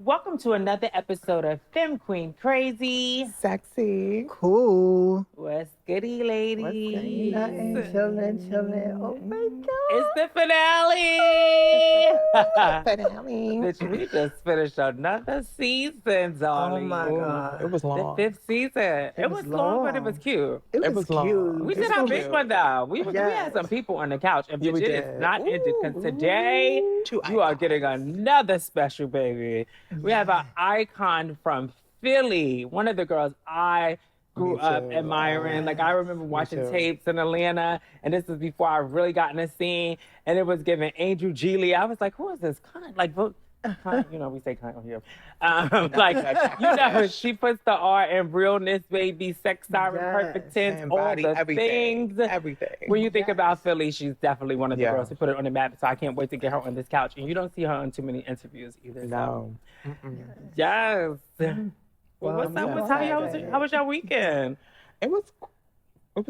Welcome to another episode of Fem Queen Crazy. Sexy. Cool. What's goody, ladies? Nothing, chillin'. Oh my God. It's the finale. Bitch, we just finished another season, darling. Oh my God. It was The long. 5th season. It was long, but it was cute. It was long. cute. We did our big one, though. We had Yes. some people on the couch, and Yeah, bitch, we it did. is not ended, because today you are getting another special, baby. We have an icon from Philly, one of the girls I grew up admiring. Like, I remember watching tapes in Atlanta, and this was before I really got in the scene, and it was giving Angel Geely. I was like, who is this cunt? Like, you know, we say cunt on here. Like, you know, she puts the R in realness, baby, sex siren, perfect tense, all the things. Everything. When you think about Philly, she's definitely one of the girls who put it on the map, so I can't wait to get her on this couch. And you don't see her on too many interviews either. No. So. Yes. Well, what's up? How was your weekend? It was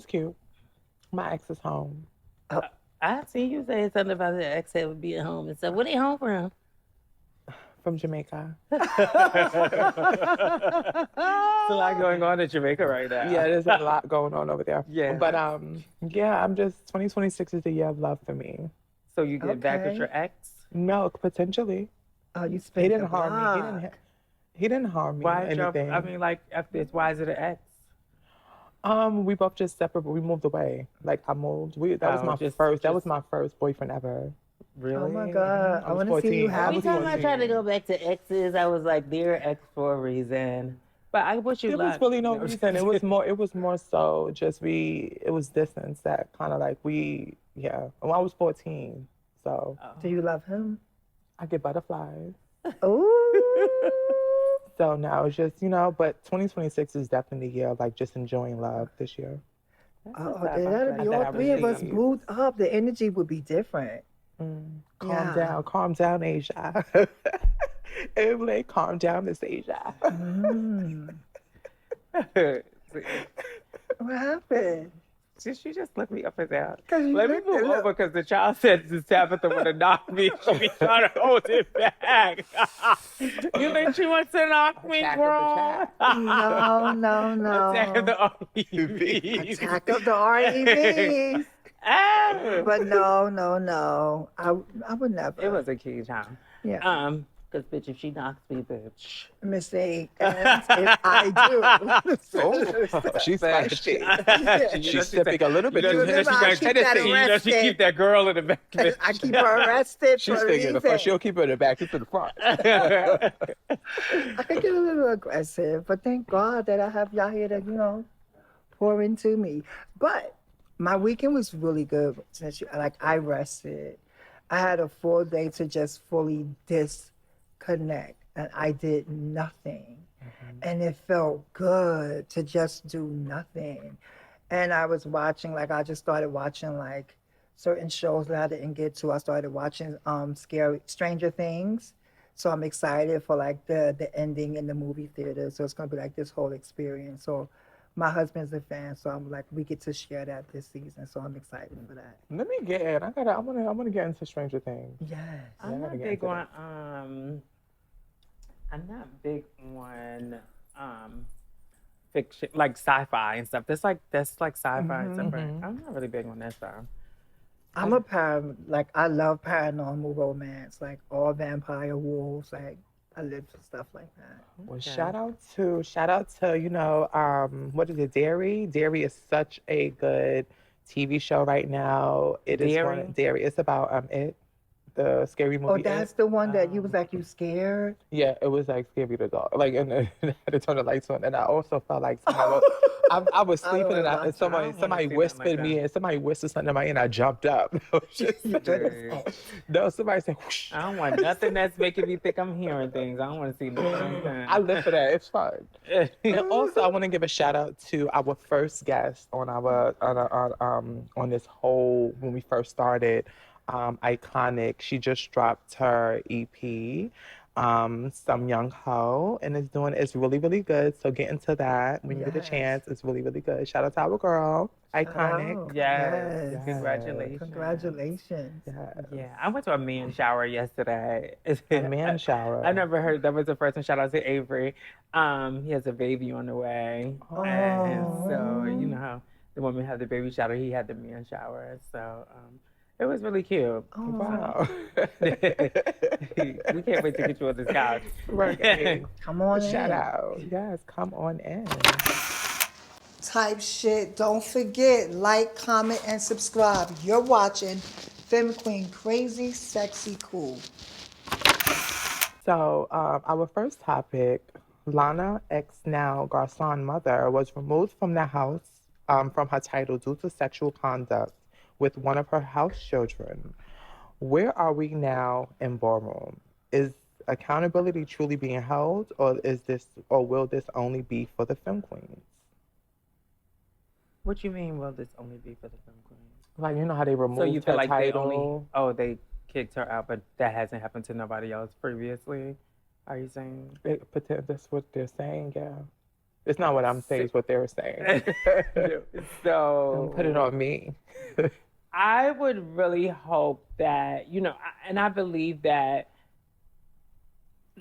cute. My ex is home. I seen you say something about the ex that would be at home and stuff. Where they home from? From Jamaica. There's a lot going on in Jamaica right now. Yeah, there's a lot going on over there. Yeah. But yeah, 2026 is the year of love for me. So you get back with your ex? No, potentially. Oh, you He spent didn't harm me. He didn't harm me. Why? Anything. I mean, like, after this, why is it an ex? We both just separate, but we moved away. Like, I moved. That was my first boyfriend ever. Really? Oh my God. I want to 14. see you happy. Every time I tried to go back to exes, I was like, they're ex for a reason. But I wish you There was really no reason. It was more so just it was distance that kind of like Well, I was 14, so. Do you love him? I get butterflies. Oh. So now it's just, but 2026 is definitely the year of like just enjoying love this year. That'll be all three of us booed up. The energy would be different. Calm down, Asia. Everybody, calm down, Miss Asia. What happened? She just looked me up and down. Let me move over, because the child said this Tabitha would have knocked me. She be trying to hold it back. You think she wants to knock me, girl? No. Attack of the REVs. Attack of the REVs. But no. I would never. It was a key time. Yeah. Because, bitch, if she knocks me, bitch. Mistake. And if I do. She's feisty. She's stepping a little bit too heavy. She keep that girl in the back. I keep her arrested. She's thinking the front. She'll keep her in the back. Keep her in the front. I can get a little aggressive, but thank God that I have y'all here to, pour into me. But my weekend was really good. I rested. I had a full day to just fully disconnect, and I did nothing. And it felt good to just do nothing. And I was watching, I just started watching certain shows that I didn't get to. I started watching Stranger Things. So I'm excited for the ending in the movie theater. So it's gonna be this whole experience. So my husband's a fan, so I'm we get to share that this season. So I'm excited for that. Let me get in. I wanna get into Stranger Things. Yes. I'm not big on fiction, like sci-fi and stuff. That's sci-fi and stuff. Right? I'm not really big on that stuff. I'm I love paranormal romance, all vampire wolves, I live for stuff like that. Well, shout out to what is it, Dairy? Dairy is such a good TV show right now. Dairy. It's about the scary movie. Oh, that's the one that you was you scared? Yeah, it was scary to dog. And I had to turn the lights on, and I also felt like I was sleeping, and somebody whispered me, and somebody whispered something in my ear, and I jumped up. No, somebody said, whoosh. I don't want nothing that's making me think I'm hearing things. I don't want to see nothing. I live for that. It's fun. And also, I want to give a shout out to our first guest on on this whole, when we first started, Iconic. She just dropped her EP. Some Young Ho, and it's really, really good. So get into that when you get a chance. It's really, really good. Shout out to our girl. Iconic. Oh, Yes. yes. Congratulations. Congratulations. Yes. Yeah, I went to a man shower yesterday. A man shower. I never heard that was the first one. Shout out to Avery. He has a baby on the way. And so, you know how the women have the baby shower, he had the man shower. So it was really cute. Wow. We can't wait to get you on this couch. Right. Come on Shout in. out. Yes, come on in. Type shit. Don't forget, like, comment, and subscribe. You're watching Fem Queen Crazy, Sexy, Cool. So, our first topic, Lana X now Garcon mother was removed from the house from her title due to sexual conduct with one of her house children. Where are we now in Ballroom? Is accountability truly being held, or will this only be for the Fem Queens? What you mean, will this only be for the Fem Queen? Like, you know how they removed So you feel her like title? they kicked her out, but that hasn't happened to nobody else previously? Are you saying? That's what they're saying, yeah. It's not what I'm saying, it's what they're saying. So Don't put it on me. I would really hope that, you know, and I believe that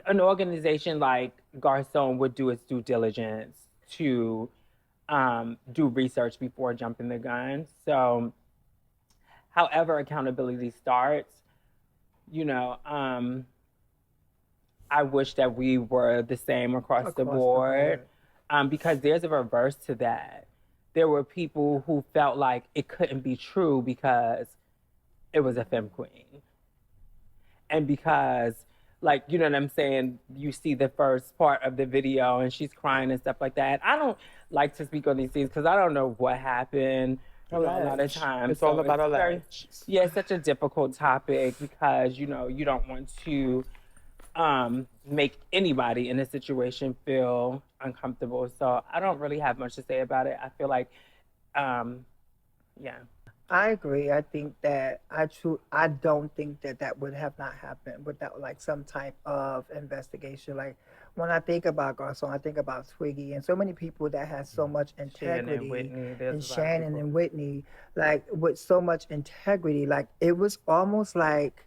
an organization like Garcon would do its due diligence to do research before jumping the gun. So, however accountability starts, you know, I wish that we were the same across the board, because there's a reverse to that. There were people who felt like it couldn't be true because it was a Fem Queen. And because, like, you know what I'm saying, you see the first part of the video and she's crying and stuff like that. I don't like to speak on these things because I don't know what happened. You know, a lot of times. It's all about alleged. Yeah, it's such a difficult topic because, you know, you don't want to make anybody in a situation feel uncomfortable. So I don't really have much to say about it. I feel like, yeah. I agree. I think that I don't think that that would have not happened without like some type of investigation. Like when I think about Garcon, I think about Twiggy and so many people that had so much integrity, and Shannon and Whitney, like with so much integrity. Like it was almost like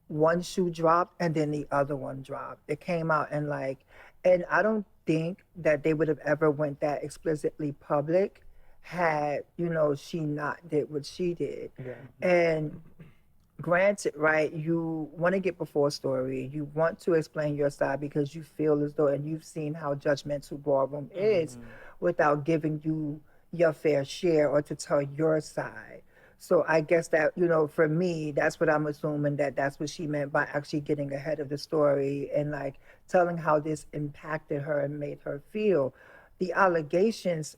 one shoe dropped and then the other one dropped. It came out and like, and I don't think that they would have ever went that explicitly public had, you know, she not did what she did. Yeah. And granted, right, you want to get before a story, you want to explain your side because you feel as though, and you've seen how judgmental Ballroom is without giving you your fair share or to tell your side. So I guess that, you know, for me, that's what I'm assuming, that that's what she meant by actually getting ahead of the story and like telling how this impacted her and made her feel. The allegations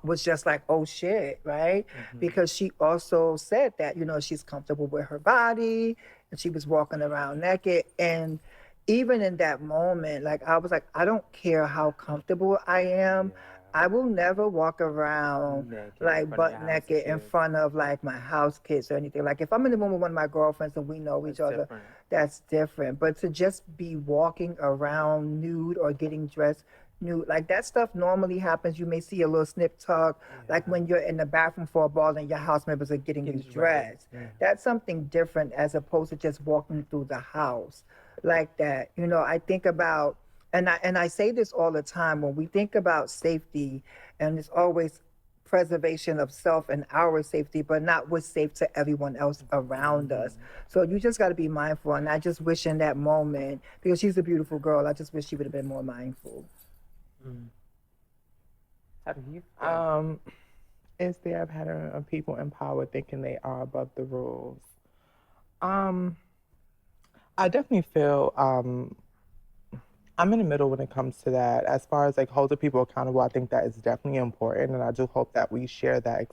was just like, oh shit, right? Because she also said that, you know, she's comfortable with her body and she was walking around naked. And even in that moment, like I was like, I don't care how comfortable I am. I will never walk around Naked like in front of butt your house naked in kids. front of like my house kids or anything. Like if I'm in the room with one of my girlfriends and we know each other, different. that's different. But to just be walking around nude or getting dressed nude, like that stuff normally happens. You may see a little snip tuck, like when you're in the bathroom for a ball and your house members are getting you dressed. That's something different as opposed to just walking through the house like that. You know, I think about, and I say this all the time, when we think about safety, and it's always preservation of self and our safety, but not what's safe to everyone else around us. So you just got to be mindful. And I just wish in that moment, because she's a beautiful girl, I just wish she would have been more mindful. How do you feel? Is there a pattern of people in power thinking they are above the rules? I definitely feel I'm in the middle when it comes to that. As far as like holding people accountable, I think that is definitely important, and I do hope that we share that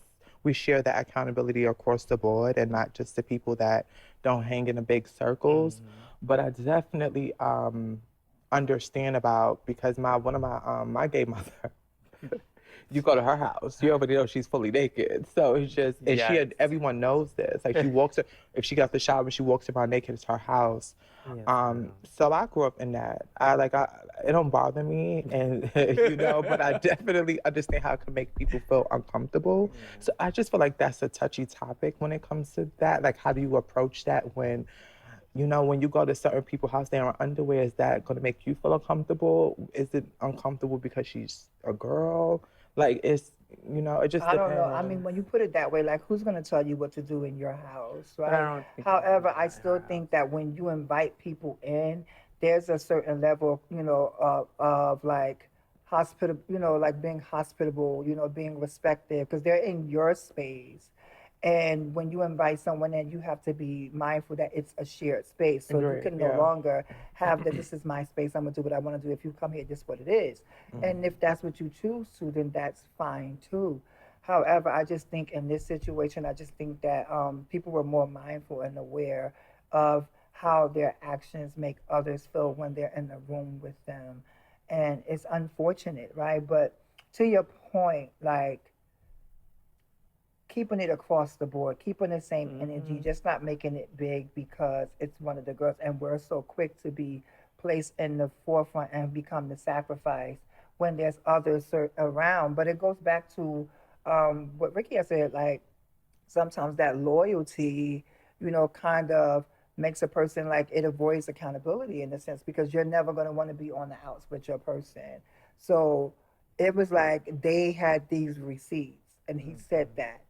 accountability across the board, and not just the people that don't hang in the big circles. But I definitely understand about, because my gay mother, you go to her house, you already know she's fully naked. So it's just, and everyone knows this. Like if she got the shower and she walks around naked, it's her house. So I grew up in that. It don't bother me, and but I definitely understand how it can make people feel uncomfortable. So I just feel like that's a touchy topic when it comes to that. Like, how do you approach that when when you go to certain people's house, they're in underwear? Is that going to make you feel uncomfortable? Is it uncomfortable because she's a girl? Like, it just depends. I don't know. I mean, when you put it that way, like, who's going to tell you what to do in your house, right? However, I still think that when you invite people in, there's a certain level, of like like being hospitable, being respectful, because they're in your space. And when you invite someone in, you have to be mindful that it's a shared space. So you can no longer have that this is my space, I'm going to do what I want to do. If you come here, this is what it is. And if that's what you choose to, then that's fine too. However, I just think in this situation, I just think that people were more mindful and aware of how their actions make others feel when they're in the room with them. And it's unfortunate, right? But to your point, like, keeping it across the board, keeping the same energy, just not making it big because it's one of the girls. And we're so quick to be placed in the forefront and become the sacrifice when there's others around. But it goes back to what Ricky has said, like, sometimes that loyalty, kind of makes a person, like, it avoids accountability in a sense, because you're never going to want to be on the outs with your person. So it was like they had these receipts, and he said that.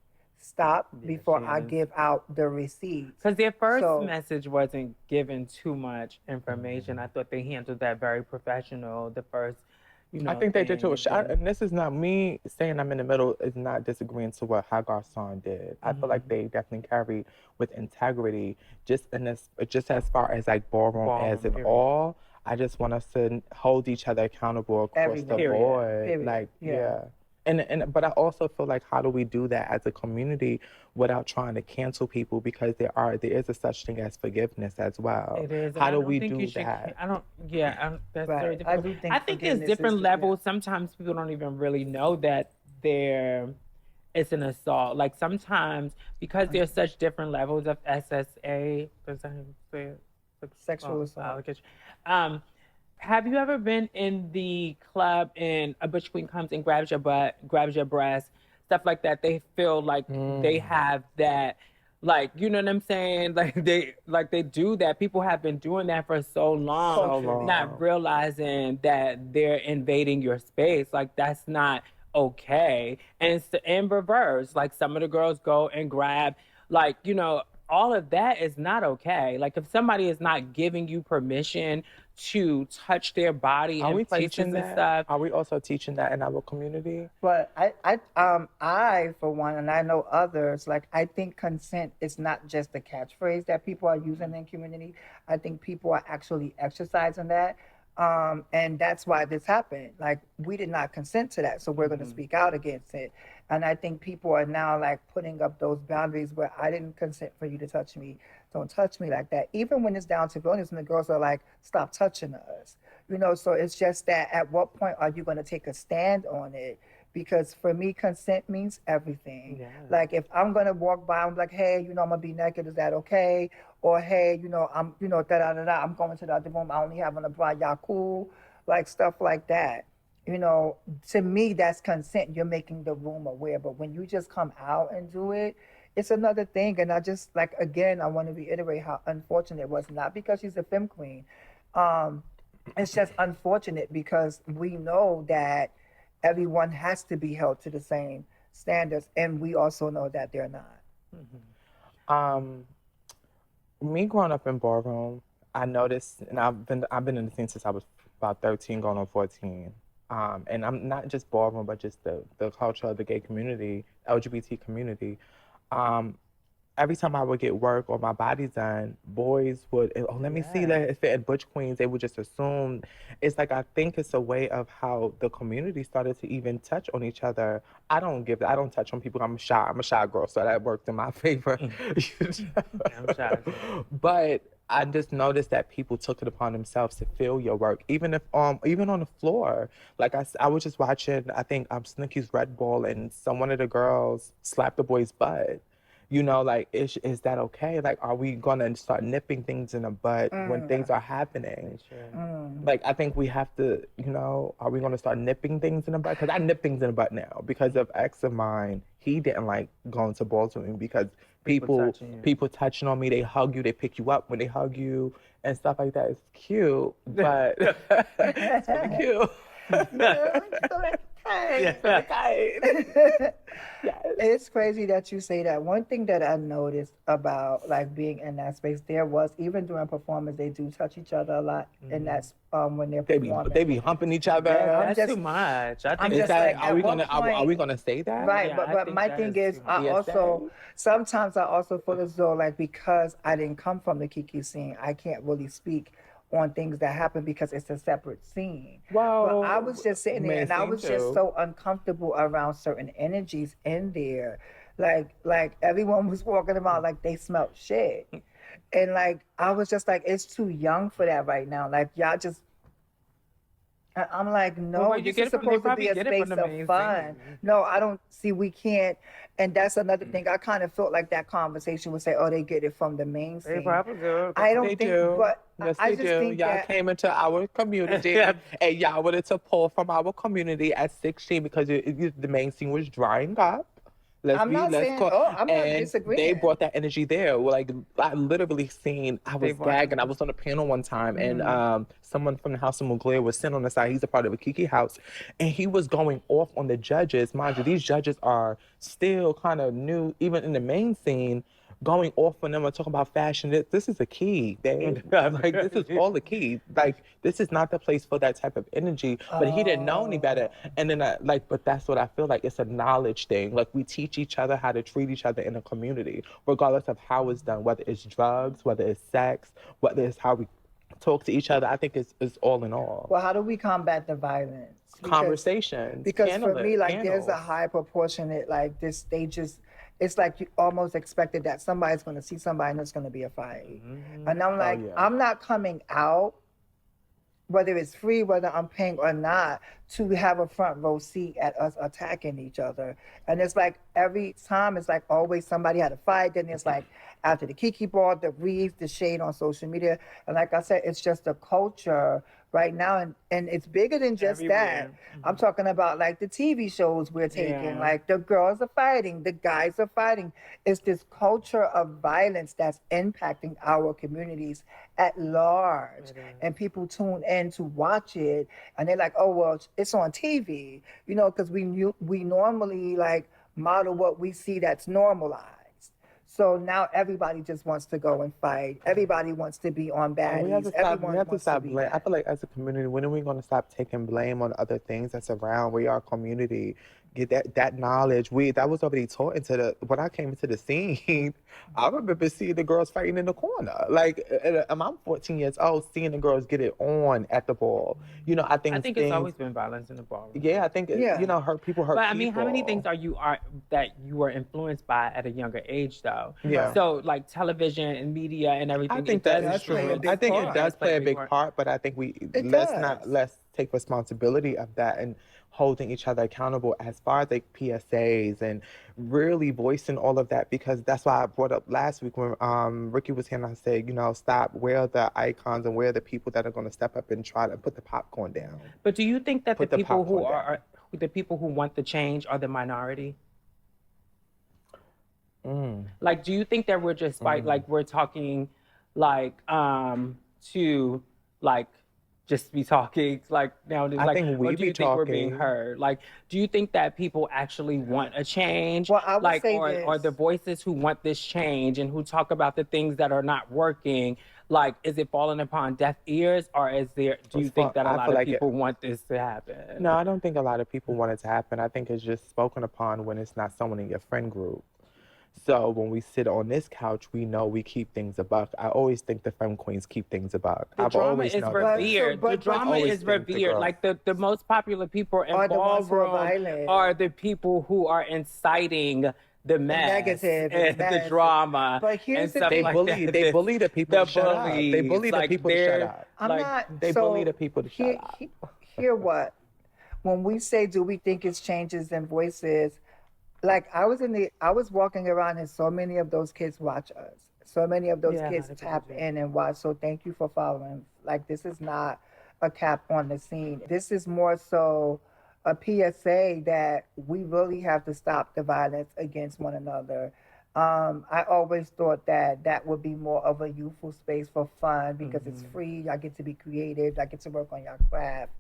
Stop before I give out the receipts. Because their first message wasn't given too much information. I thought they handled that very professional. The first, I think they did too. And this is not me saying I'm in the middle, is not disagreeing to what Hagar Son did. I feel like they definitely carried with integrity, just as far as like ballroom as it all. I just want us to hold each other accountable across the board. Period. Like, but I also feel like, how do we do that as a community without trying to cancel people? Because there is a such thing as forgiveness as well. It is. How do we do that? That's very difficult. I think there's different levels. Sometimes people don't even really know that it's an assault. Like, sometimes, because there's such different levels of SSA, sexual assault. Have you ever been in the club and a butch queen comes and grabs your butt, grabs your breast, stuff like that? They feel like they have that, like, you know what I'm saying? Like they do that. People have been doing that for so long, not realizing that they're invading your space. Like, that's not okay. And it's in reverse. Like, some of the girls go and grab, like, all of that is not okay. Like, if somebody is not giving you permission to touch their body in places and stuff. Are we also teaching that in our community? But I for one, and I know others, like, I think consent is not just a catchphrase that people are using in community. I think people are actually exercising that. And that's why this happened. Like, we did not consent to that, so we're going to speak out against it. And I think people are now, like, putting up those boundaries where I didn't consent for you to touch me. Don't touch me like that. Even when it's down to violence, and the girls are like, stop touching us. So it's just that, at what point are you going to take a stand on it? Because for me, consent means everything. Yeah. Like, if I'm going to walk by, I'm like, hey, I'm going to be naked, is that okay? Or, hey, I'm, da-da-da-da, I'm going to the other room, I only have on a bra, y'all cool? Like, stuff like that. To me, that's consent. You're making the room aware. But when you just come out and do it, it's another thing. And I just, like, again, I want to reiterate how unfortunate it was. Not because she's a femme queen. It's just unfortunate because we know that everyone has to be held to the same standards, and we also know that they're not. Me growing up in ballroom, I noticed, and I've been in the scene since I was about 13, going on 14. And I'm not just ballroom, but just the culture of the gay community, LGBT community. Every time I would get work or my body done, boys would, let me see that. If it had butch queens, they would just assume. It's like, I think it's a way of how the community started to even touch on each other. I don't touch on people. I'm a shy girl, so that worked in my favor. I'm shy. But I just noticed that people took it upon themselves to feel your work, even if even on the floor. Like I was just watching, I think Snicky's Red Bull, and one of the girls slapped the boy's butt. You know, like is that okay? Like, are we gonna start nipping things in the butt when things are happening? Like, I think we have to, you know, are we gonna start nipping things in the butt? Because I nip things in the butt now because of ex of mine. He didn't like going to balls with me because people touching on me, they hug you, they pick you up when they hug you and stuff like that. It's cute, but it's really cute. Yes. It's crazy that you say that. One thing that I noticed about like being in that space, there was even during performance, they do touch each other a lot, and that's when they're performing. They be humping each other. Yeah, that's too much. I think are we gonna say that? Right, yeah, but my thing is, I also sometimes I also feel as though like because I didn't come from the Kiki scene, I can't really speak on things that happen because it's a separate scene. Well, I was just sitting there and I was just so uncomfortable around certain energies in there. Like everyone was walking about like they smelled shit. And like I was just like, it's too young for that right now. Like y'all just I'm like, no, this is supposed to be a space of fun. No, I don't see, we can't. And that's another thing. I kind of felt like that conversation would say, oh, they get it from the main scene. They probably do. I don't think, but yes, I they just do. think y'all that came into our community and y'all wanted to pull from our community at 16 because the main scene was drying up. I'm not disagreeing. They brought that energy there. Well, like I literally seen, I was gagging. I was on a panel one time, and someone from the House of Mugler was sitting on the side. He's a part of a Kiki house, and he was going off on the judges. Mind you, these judges are still kind of new, even in the main scene. Going off on them and talking about fashion, this is a key. Like this is all the key. Like this is not the place for that type of energy. But he didn't know any better. And then but that's what I feel like. It's a knowledge thing. Like we teach each other how to treat each other in a community, regardless of how it's done, whether it's drugs, whether it's sex, whether it's how we talk to each other. I think it's all in all. Well, how do we combat the violence? Conversations. Because for me, like there's a high proportionate like this. They just. It's like you almost expected that somebody's going to see somebody and there's going to be a fight. And I'm like, I'm not coming out, whether it's free, whether I'm paying or not, to have a front row seat at us attacking each other. And it's like every time, it's like always somebody had a fight. Then it's like after the Kiki ball, the reads, the shade on social media. And like I said, it's just a culture right now, and it's bigger than just that. I'm talking about like the TV shows we're taking, like the girls are fighting, the guys are fighting. It's this culture of violence that's impacting our communities at large, and people tune in to watch it, and they're like, oh well, it's on TV, you know, because we normally like model what we see that's normalized. So now everybody just wants to go and fight. Everybody wants to be on baddies. We have to stop blame. I feel like as a community, when are we going to stop taking blame on other things that's around? We are a community. Get that knowledge. That was already taught when I came into the scene. I remember seeing the girls fighting in the corner. Like, I'm 14 years old, seeing the girls get it on at the ball. You know, I think it's always been violence in the ballroom. Yeah, I think you know, hurt people. But I mean, how many things that you were influenced by at a younger age, though? Yeah. So like television and media and everything. I think that is true. I think it does play a big part, but I think let's take responsibility of that and holding each other accountable as far as like PSAs and really voicing all of that, because that's why I brought up last week when Ricky was here and I said, you know, stop, where are the icons and where are the people that are going to step up and try to put the popcorn down? But do you think that the people who want the change are the minority? Like, do you think that we're just like we're talking like to like just be talking like now? I think we be talking. We're being heard? Like, do you think that people actually want a change? Well, I would say or the voices who want this change and who talk about the things that are not working, like, is it falling upon deaf ears, or do you think that a lot of people want this to happen? No, I don't think a lot of people want it to happen. I think it's just spoken upon when it's not someone in your friend group. So when we sit on this couch, we know we keep things a buck. I always think the Fem Queens keep things a buck. The drama is revered. The drama is revered. Like the most popular people in Ballroom are the people who are inciting the mess negative and and the mess. drama But here's and the stuff thing. like that. They bully the people The to shut up. They bullies, bully the like people to shut they're up. I'm like not. They so bully the people to shut up. Hear what? When we say, do we think it's changes in voices? Like I was walking around and so many of those kids watch us. So many of those yeah, a kids lot of people tap do. in and watch. So thank you for following. Like this is not a cap on the scene. This is more so a PSA that we really have to stop the violence against one another. I always thought that that would be more of a youthful space for fun because it's free. I get to be creative. I get to work on your craft.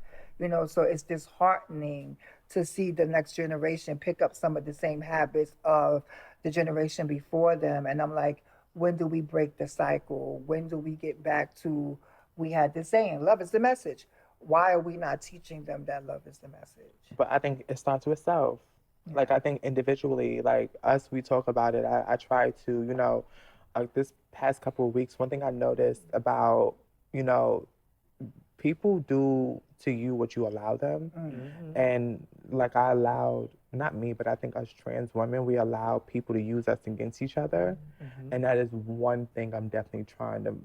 So it's disheartening to see the next generation pick up some of the same habits of the generation before them. And I'm like, when do we break the cycle? When do we get back to, we had this saying, love is the message. Why are we not teaching them that love is the message? But I think it starts with self. Like, I think individually, like us, we talk about it. I try to, this past couple of weeks, one thing I noticed about, you know, people do to you what you allow them. And like I allowed, not me, but I think us trans women, we allow people to use us against each other. And that is one thing I'm definitely trying to,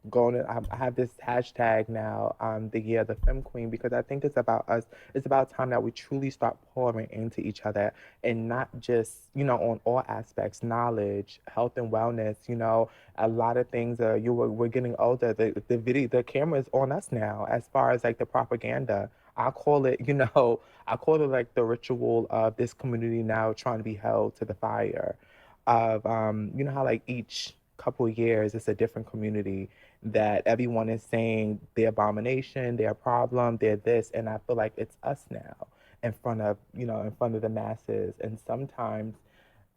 go on. I have this hashtag now, the year of the Fem Queen, because I think it's about us. It's about time that we truly start pouring into each other and not just, on all aspects, knowledge, health and wellness, a lot of things, we're getting older. The camera is on us now as far as like the propaganda. I call it, I call it like the ritual of this community now trying to be held to the fire of, how like each couple of years it's a different community that everyone is saying their abomination, their problem, their this. And I feel like it's us now in front of, in front of the masses. And sometimes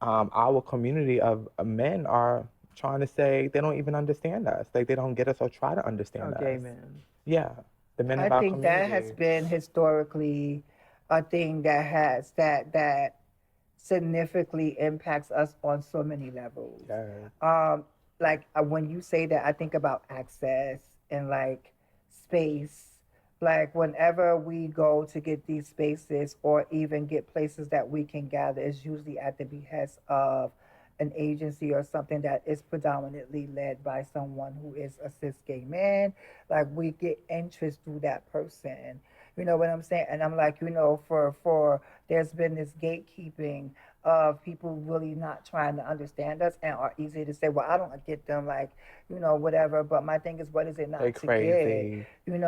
our community of men are trying to say they don't even understand us. Like they don't get us or try to understand us. Gay men. Yeah. The men I of our think community. that has been historically a thing that has that significantly impacts us on so many levels. Yes. When you say that, I think about access and like space. Like whenever we go to get these spaces or even get places that we can gather, it's usually at the behest of an agency or something that is predominantly led by someone who is a cis gay man. Like we get interest through that person. You know what I'm saying? And I'm like, for there's been this gatekeeping of people really not trying to understand us and are easy to say, well, I don't get them, like, whatever. But my thing is, what is it not to crazy. get?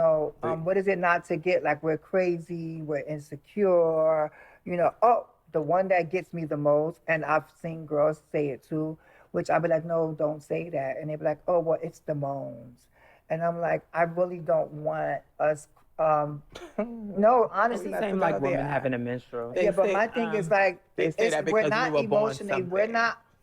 What is it not to get? Like, we're crazy, we're insecure, oh, the one that gets me the most, and I've seen girls say it too, which I'd be like, no, don't say that. And they'd be like, oh, well, it's the moans. And I'm like, I really don't want us. No, honestly, It's the same like women having a menstrual. yeah, but my thing is like, they say that because we're not we were born emotionally, something.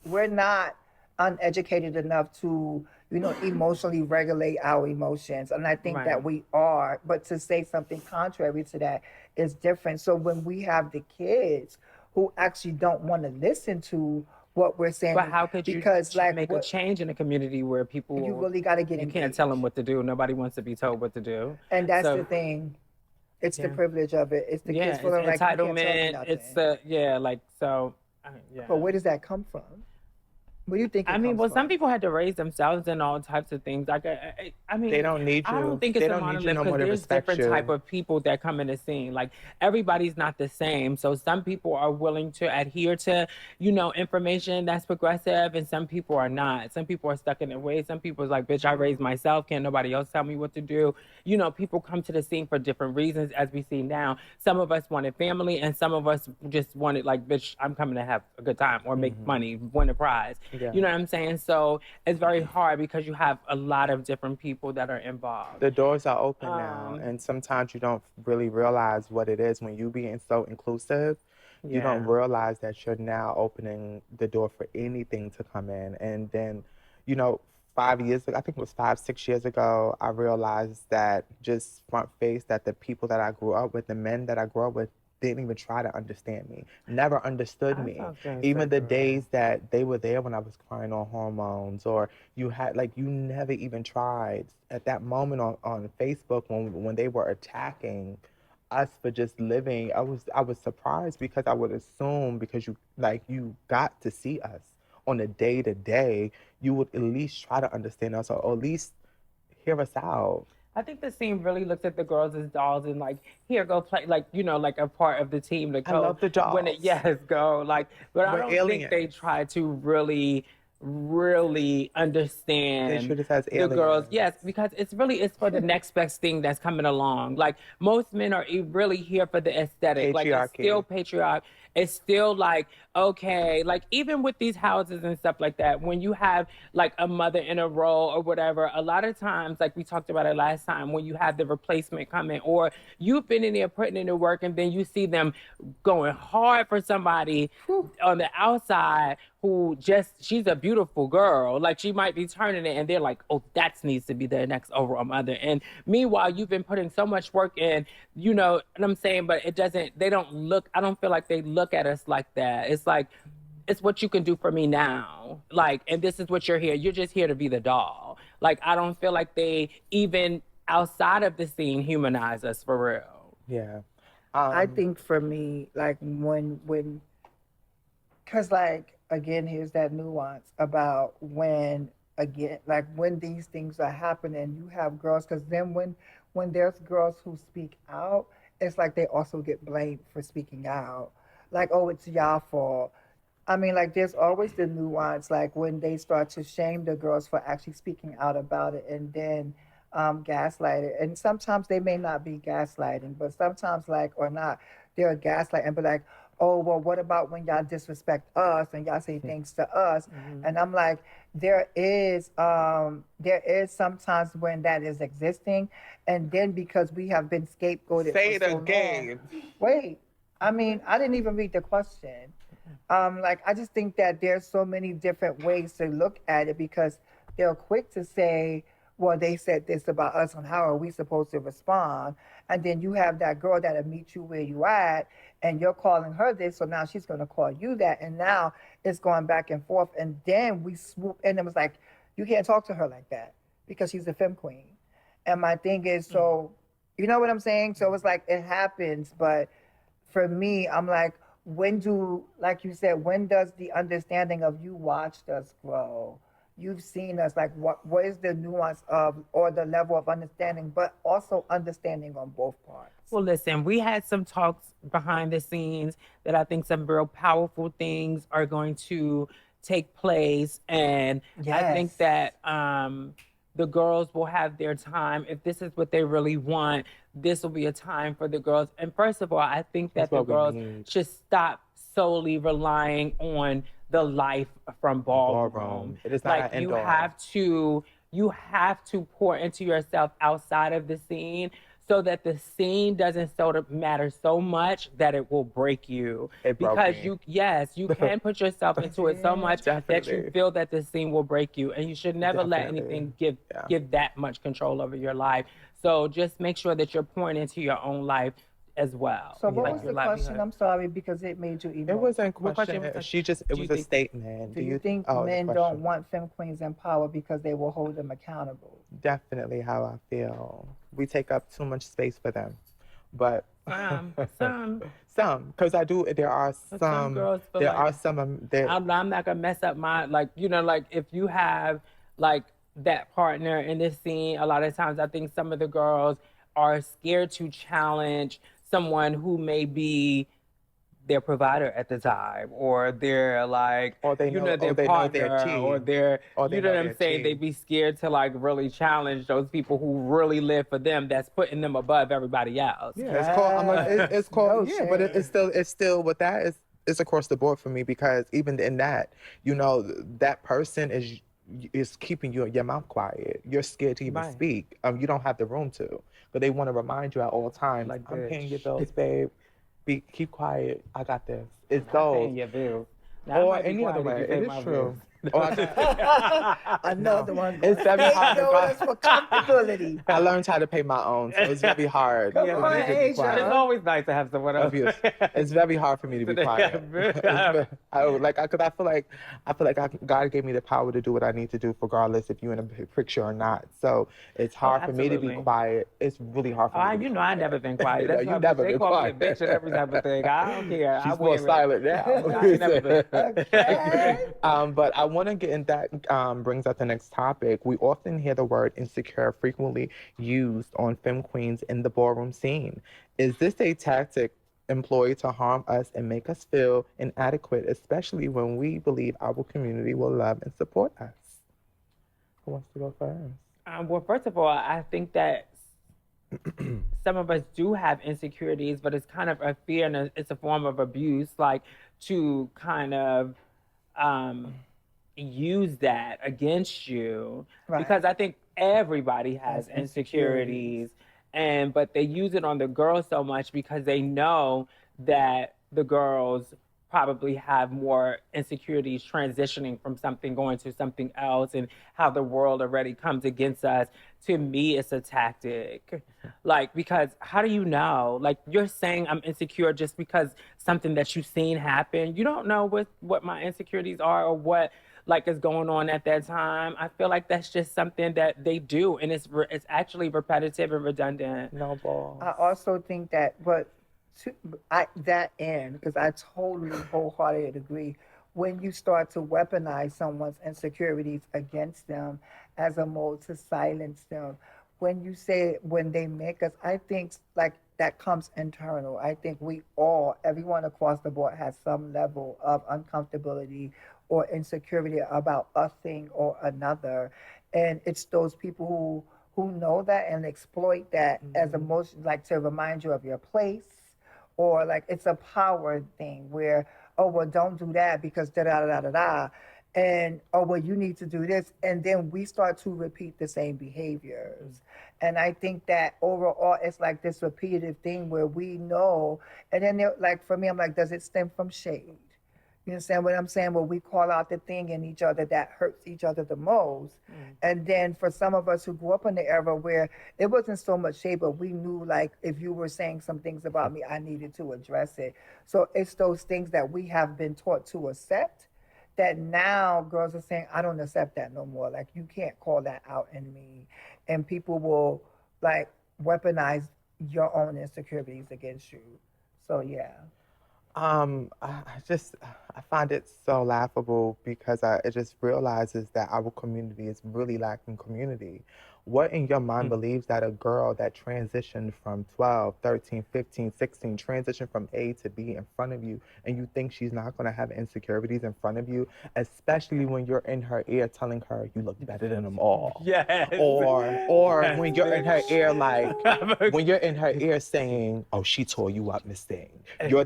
we're not uneducated enough to, emotionally regulate our emotions. And I think that we are, but to say something contrary to that is different. So when we have the kids who actually don't want to listen to what we're saying, But how could you make a change in a community where people you really got to get you engaged. can't tell them what to do. Nobody wants to be told what to do. And that's the thing. It's the privilege of it. It's the kids feeling like you can't tell me nothing. It's the But where does that come from? What do you think? Some people had to raise themselves and all types of things. Like, they don't need you. I don't think it's a monolith because there's different type of people that come in the scene. Like, everybody's not the same. So some people are willing to adhere to, information that's progressive, and some people are not. Some people are stuck in their ways. Some people's like, bitch, I raised myself. Can't nobody else tell me what to do. People come to the scene for different reasons, as we see now. Some of us wanted family, and some of us just wanted, like, bitch, I'm coming to have a good time or make money, win a prize. Yeah. You know what I'm saying? So it's very hard because you have a lot of different people that are involved. The doors are open now, and sometimes you don't really realize what it is when you being so inclusive. You don't realize that you're now opening the door for anything to come in. And then, 5 years ago, I think it was 5, 6 years ago, I realized that just front face that the people that I grew up with, the men that I grew up with, didn't even try to understand me, never understood me. Even the days that they were there when I was crying on hormones, or you never even tried at that moment on Facebook when they were attacking us for just living. I was surprised because I would assume because you got to see us on a day to day, you would at least try to understand us or at least hear us out. I think the scene really looks at the girls as dolls and like, here, go play, like, like a part of the team to I go. love the dolls. When it, yes, go. Like, but I We're don't think they aliens. try to really understand They treat us as the girls. aliens. Yes, because it's for the next best thing that's coming along. Like most men are really here for the aesthetic. Like it's still patriarch. It's still like, okay, like even with these houses and stuff like that, when you have like a mother in a role or whatever, a lot of times, like we talked about it last time, when you have the replacement coming or you've been in there putting in the work and then you see them going hard for somebody on the outside who she's a beautiful girl. Like she might be turning it and they're like, oh, that needs to be the next overall mother. And meanwhile, you've been putting so much work in, what I'm saying, but they don't look, I don't feel like they look at us like that. It's like, it's what you can do for me now. Like, and this is what you're just here to be the doll. Like, I don't feel like they even outside of the scene humanize us for real. Yeah. I think for me, like cause like, again, here's that nuance about when these things are happening, you have girls, cause then when there's girls who speak out, it's like they also get blamed for speaking out. Like, oh, it's y'all fault. I mean, like, there's always the nuance, like when they start to shame the girls for actually speaking out about it and then gaslight it. And sometimes they may not be gaslighting, but sometimes, like, or not, they're gaslighting and be like, oh, well, what about when y'all disrespect us and y'all say things to us? Mm-hmm. And I'm like, there is sometimes when that is existing. And then because we have been scapegoated Say for it so again. long. Wait, I mean, I didn't even read the question. Like, I just think that there's so many different ways to look at it because they're quick to say, well, they said this about us and how are we supposed to respond? And then you have that girl that'll meet you where you at and you're calling her this, so now she's going to call you that. And now it's going back and forth. And then we swoop in and it was like, you can't talk to her like that because she's a Fem Queen. And my thing is, so, you know what I'm saying? So it's like, it happens. But for me, I'm like, like you said, when does the understanding of you watched us grow? You've seen us, like what is the nuance of or the level of understanding, but also understanding on both parts. Well, listen, we had some talks behind the scenes that I think some real powerful things are going to take place. And Yes. I think that the girls will have their time. If this is what they really want, this will be a time for the girls. And first of all, I think that the girls should stop solely relying on the life from Ballroom. It is not like an you have to pour into yourself outside of the scene so that the scene doesn't matter so much that it will break you. Because you can put yourself into it so much that you feel that the scene will break you, and you should never let anything give that much control over your life. So just make sure that you're pouring into your own life as well. So what was the question? I'm sorry, because it made you emotional. It wasn't a question. It was a statement. Do you think men don't want Fem Queens in power because they will hold them accountable? Definitely how I feel. We take up too much space for them. But some, because there are some girls feel there like, are some that I'm not gonna mess up my, like if you have like that partner in this scene, a lot of times I think some of the girls are scared to challenge someone who may be their provider at the time, or they're like, or they know, their they partner, know their or they're, they you know what I'm saying? They'd be scared to like really challenge those people who really live for them. That's putting them above everybody else. Yeah, it's called. No, yeah, but it's still what that is. It's across the board for me because even in that, that person is keeping your mouth quiet. You're scared to even speak. You don't have the room to, but they want to remind you at all times. Like, I'm paying your bills, babe. Keep quiet. I got this. It's those. Your bills. Or any other way. It is true. Another one. It's very hard to That's for comfortability. I learned how to pay my own, so it's very hard. Come for on, me to be Angel. quiet. It's always nice to have someone else. It's very hard for me to be quiet. Because I feel like God gave me the power to do what I need to do, regardless if you're in a picture or not. So it's hard for me to be quiet. It's really hard for me. You know, I never been quiet. That's You never been quiet. They call me a bitch and every type of thing. I don't care. She's more silent now. I never been. Okay. But I want to get in that brings up the next topic. We often hear the word insecure frequently used on Fem Queens in the ballroom scene. Is this a tactic employed to harm us and make us feel inadequate, especially when we believe our community will love and support us? Who wants to go first? Well, first of all, I think that some of us do have insecurities, but it's kind of a fear and it's a form of abuse, like to kind of use that against you. Right. Because I think everybody has insecurities, but they use it on the girls so much because they know that the girls probably have more insecurities transitioning from something going to something else and how the world already comes against us. To me, it's a tactic. Like, because how do you know? Like, you're saying I'm insecure just because something that you've seen happen. You don't know what my insecurities are or what like is going on at that time. I feel like that's just something that they do, and it's actually repetitive and redundant. No balls. I also think that, that end, because I totally wholeheartedly agree, when you start to weaponize someone's insecurities against them as a mode to silence them, when you say when they make us, I think like that comes internal. I think everyone across the board has some level of uncomfortability or insecurity about a thing or another. And it's those people who know that and exploit that as emotion, like to remind you of your place, or like it's a power thing where, oh, well, don't do that because da-da-da-da-da. And, oh, well, you need to do this. And then we start to repeat the same behaviors. And I think that overall, it's like this repetitive thing where we know. And then, like, for me, I'm like, does it stem from shade? You understand what I'm saying? Well, we call out the thing in each other that hurts each other the most. And then for some of us who grew up in the era where it wasn't so much shade, but we knew, like, if you were saying some things about me, I needed to address it. So it's those things that we have been taught to accept that now girls are saying, I don't accept that no more. Like, you can't call that out in me. And people will, like, weaponize your own insecurities against you. So, yeah. I find it so laughable because it just realizes that our community is really lacking community. What in your mind believes that a girl that transitioned from 12, 13, 15, 16, transitioned from A to B in front of you, and you think she's not going to have insecurities in front of you, especially when you're in her ear telling her you look better than them all. Yes. Or when you're in her ear, like, when you're in her ear saying, oh, she tore you up, Miss Thing. You're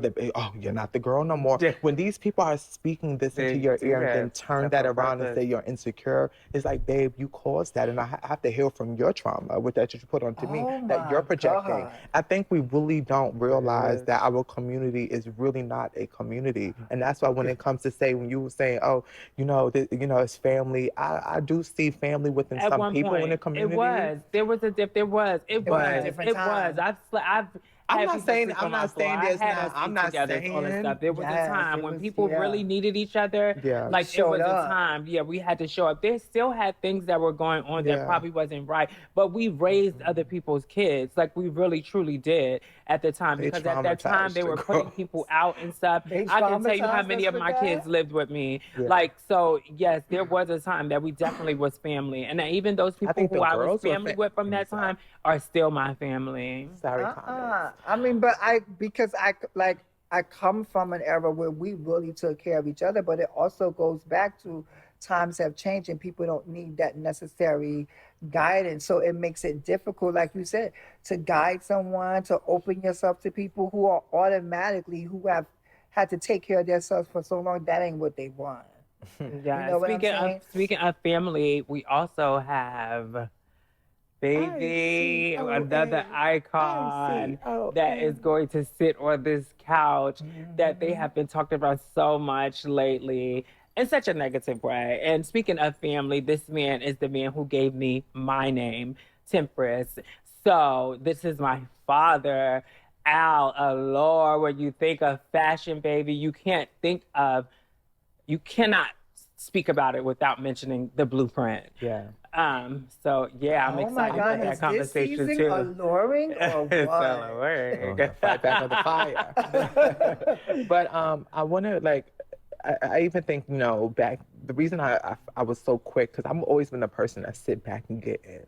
not the girl no more. When these people are speaking this into your ear and then turn that around and say you're insecure, it's like, babe, you caused that. And I have to hear from your trauma with that you put onto me that you're projecting. God. I think we really don't realize that our community is really not a community. And that's why when it comes to when you were saying, oh, it's family, I do see family within At some people point, in the community. It was. I'm not saying all this stuff. There was a time when people really needed each other. Yeah. Like, it was a time, we had to show up. They still had things that were going on that probably wasn't right, but we raised other people's kids. Like, we really, truly did at the time. Because at that time, they were putting people out and stuff. I can tell you how many of my kids lived with me. Yeah. Like, so, yes, there was a time that we definitely was family. And even those people who I was family with from that time are still my family. Sorry, comments. I mean, but I come from an era where we really took care of each other, but it also goes back to times have changed and people don't need that necessary guidance. So it makes it difficult, like you said, to guide someone, to open yourself to people who are who have had to take care of themselves for so long. That ain't what they want. Yeah. You know Speaking of family, we also have another icon that is going to sit on this couch that they have been talking about so much lately. in such a negative way. And speaking of family, this man is the man who gave me my name, Temperance. So this is my father, Al Allure. When you think of fashion, baby, you cannot speak about it without mentioning the blueprint. Yeah. So yeah, I'm Oh my excited God, about that is this conversation season too. alluring or what? It's alluring. Fight back on the fire. But I want to I even think, you know, back, the reason I was so quick, because I've always been the person that sit back and get in.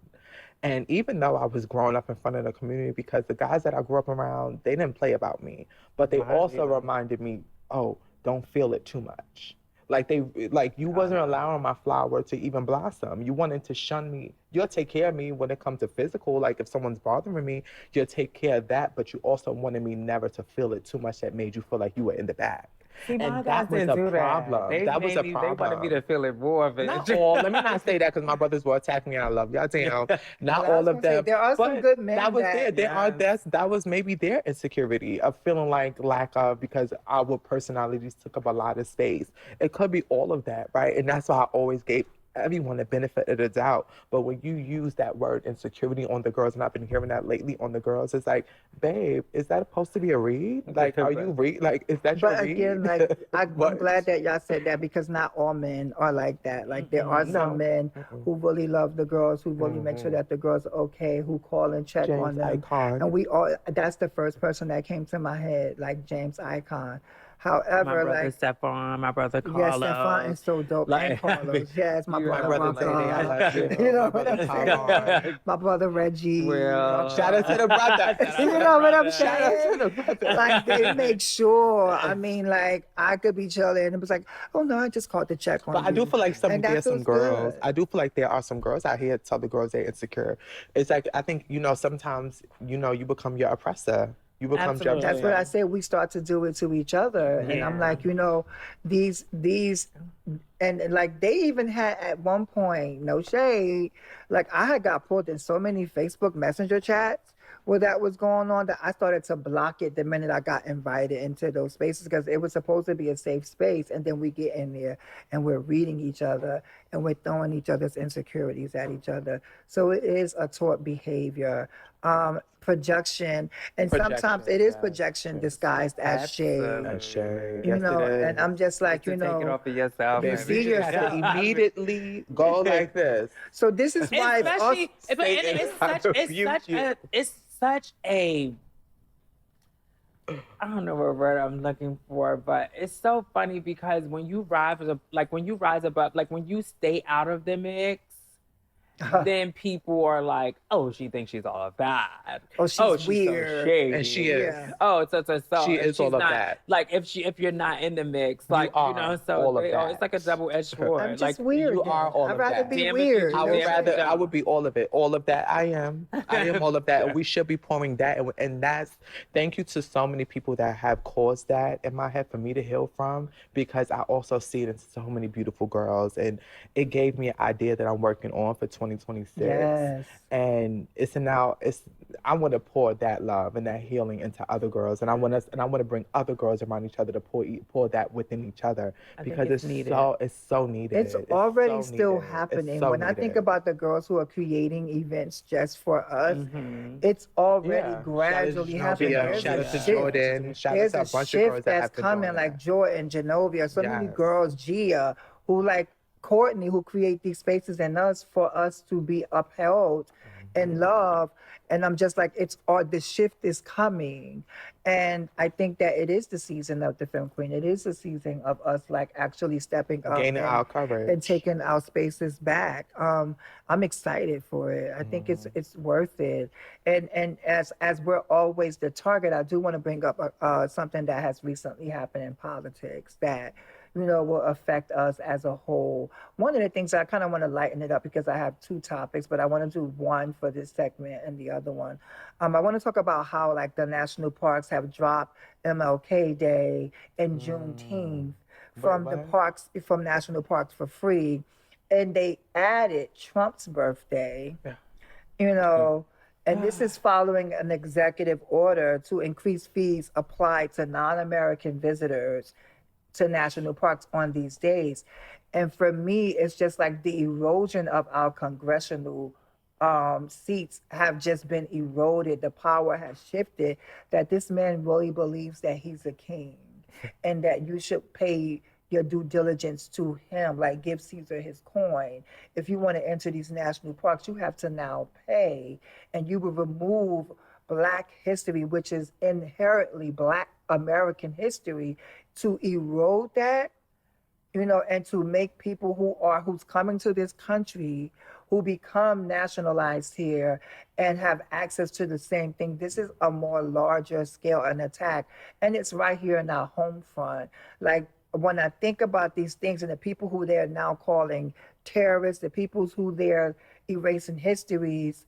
And even though I was growing up in front of the community, because the guys that I grew up around, they didn't play about me, but they also reminded me, oh, don't feel it too much. Like you wasn't allowing my flower to even blossom. You wanted to shun me. You'll take care of me when it comes to physical. Like if someone's bothering me, you'll take care of that. But you also wanted me never to feel it too much. That made you feel like you were in the back. See, And that was a problem. That was a problem. They wanted me to feel it more of it. Not all. Let me not say that, because my brothers will attack me and I love y'all. Damn. Not all of them. There are some good men that was that, that was maybe their insecurity of feeling like lack of, because our personalities took up a lot of space. It could be all of that, right? And that's why I always gave everyone the benefit of the doubt. But when you use that word insecurity on the girls, and I've been hearing that lately on the girls, it's like, babe, is that supposed to be a read? Like, are you read? Like, is that your read? But again, like, I'm glad that y'all said that, because not all men are like that. Like, there are some men who really love the girls, who really make sure that the girls are okay, who call and check on them. Icon. And we all, that's the first person that came to my head, like James Icon. However, my brother Stephon, my brother Carlos. Yes, Stephon is so dope. And Carlos, yes, my brother I love you. You know what I'm saying? My brother Reggie. Well, shout out to the brother. You know what I'm Shout out saying? to the brother. Like, they make sure. I mean, like, I could be chilling and it was like, oh no, I just called to check on you. But I do feel like there's some girls. Good. I do feel like there are some girls out here that tell the girls they're insecure. It's like, I think, you know, sometimes, you know, you become your oppressor. You become Absolutely. That's what I say. We start to do it to each other. And I'm like, you know, these, and like they even had at one point, no shade, like I had got pulled in so many Facebook Messenger chats where that was going on that I started to block it the minute I got invited into those spaces, because it was supposed to be a safe space. And then we get in there and we're reading each other and we're throwing each other's insecurities at each other. So it is a taught behavior. Projection, and sometimes it is projection disguised as shade. Shade. You know, and I'm just like, you know, take it off of yourself. you see yourself. Immediately go like this. So this is why it's such a I don't know what word I'm looking for, but it's so funny because when you rise above, like when you stay out of the mix, then people are like, oh, she thinks she's all bad. Oh, she's weird. So shady. And she is. Yeah. Oh, so she is all of that. Like if you're not in the mix, like you know, so all of that. it's like a double-edged sword. I'm just like weird. You are all I'd of rather that. be Damn it, weird. I would be all of it. All of that. I am all of that. And we should be pouring that. And that's, thank you to so many people that have caused that in my head for me to heal from, because I also see it in so many beautiful girls. And it gave me an idea that I'm working on for 2026. Yes. And I want to pour that love and that healing into other girls, and I want to bring other girls around each other to pour that within each other, because it's so needed. It's already so still needed. happening. So When I think about the girls who are creating events just for us, it's already gradually happening. Shout out to Jordan. Shout out to a bunch of girls that's coming, like Jordan, Genovia, so many girls, Gia, who like Courtney, who create these spaces and us for us to be upheld and love. And I'm just like, the shift is coming. And I think that it is the season of the Fem Queen. It is the season of us like actually stepping up, gaining our coverage and taking our spaces back. I'm excited for it. I think it's worth it. And as we're always the target, I do want to bring up something that has recently happened in politics that, you know, will affect us as a whole. One of the things I kind of want to lighten it up, because I have two topics, but I want to do one for this segment and the other one. I want to talk about how like the national parks have dropped MLK Day and Juneteenth from national parks for free, and they added Trump's birthday. You know. And this is following an executive order to increase fees applied to non-American visitors to national parks on these days. And for me, it's just like the erosion of our congressional seats have just been eroded. The power has shifted, that this man really believes that he's a king and that you should pay your due diligence to him, like give Caesar his coin. If you want to enter these national parks, you have to now pay, and you will remove Black history, which is inherently Black American history, to erode that, you know, and to make people who's coming to this country, who become nationalized here and have access to the same thing. This is a more larger scale an attack, and it's right here in our home front. Like, when I think about these things and the people who they're now calling terrorists, the people who they're erasing histories,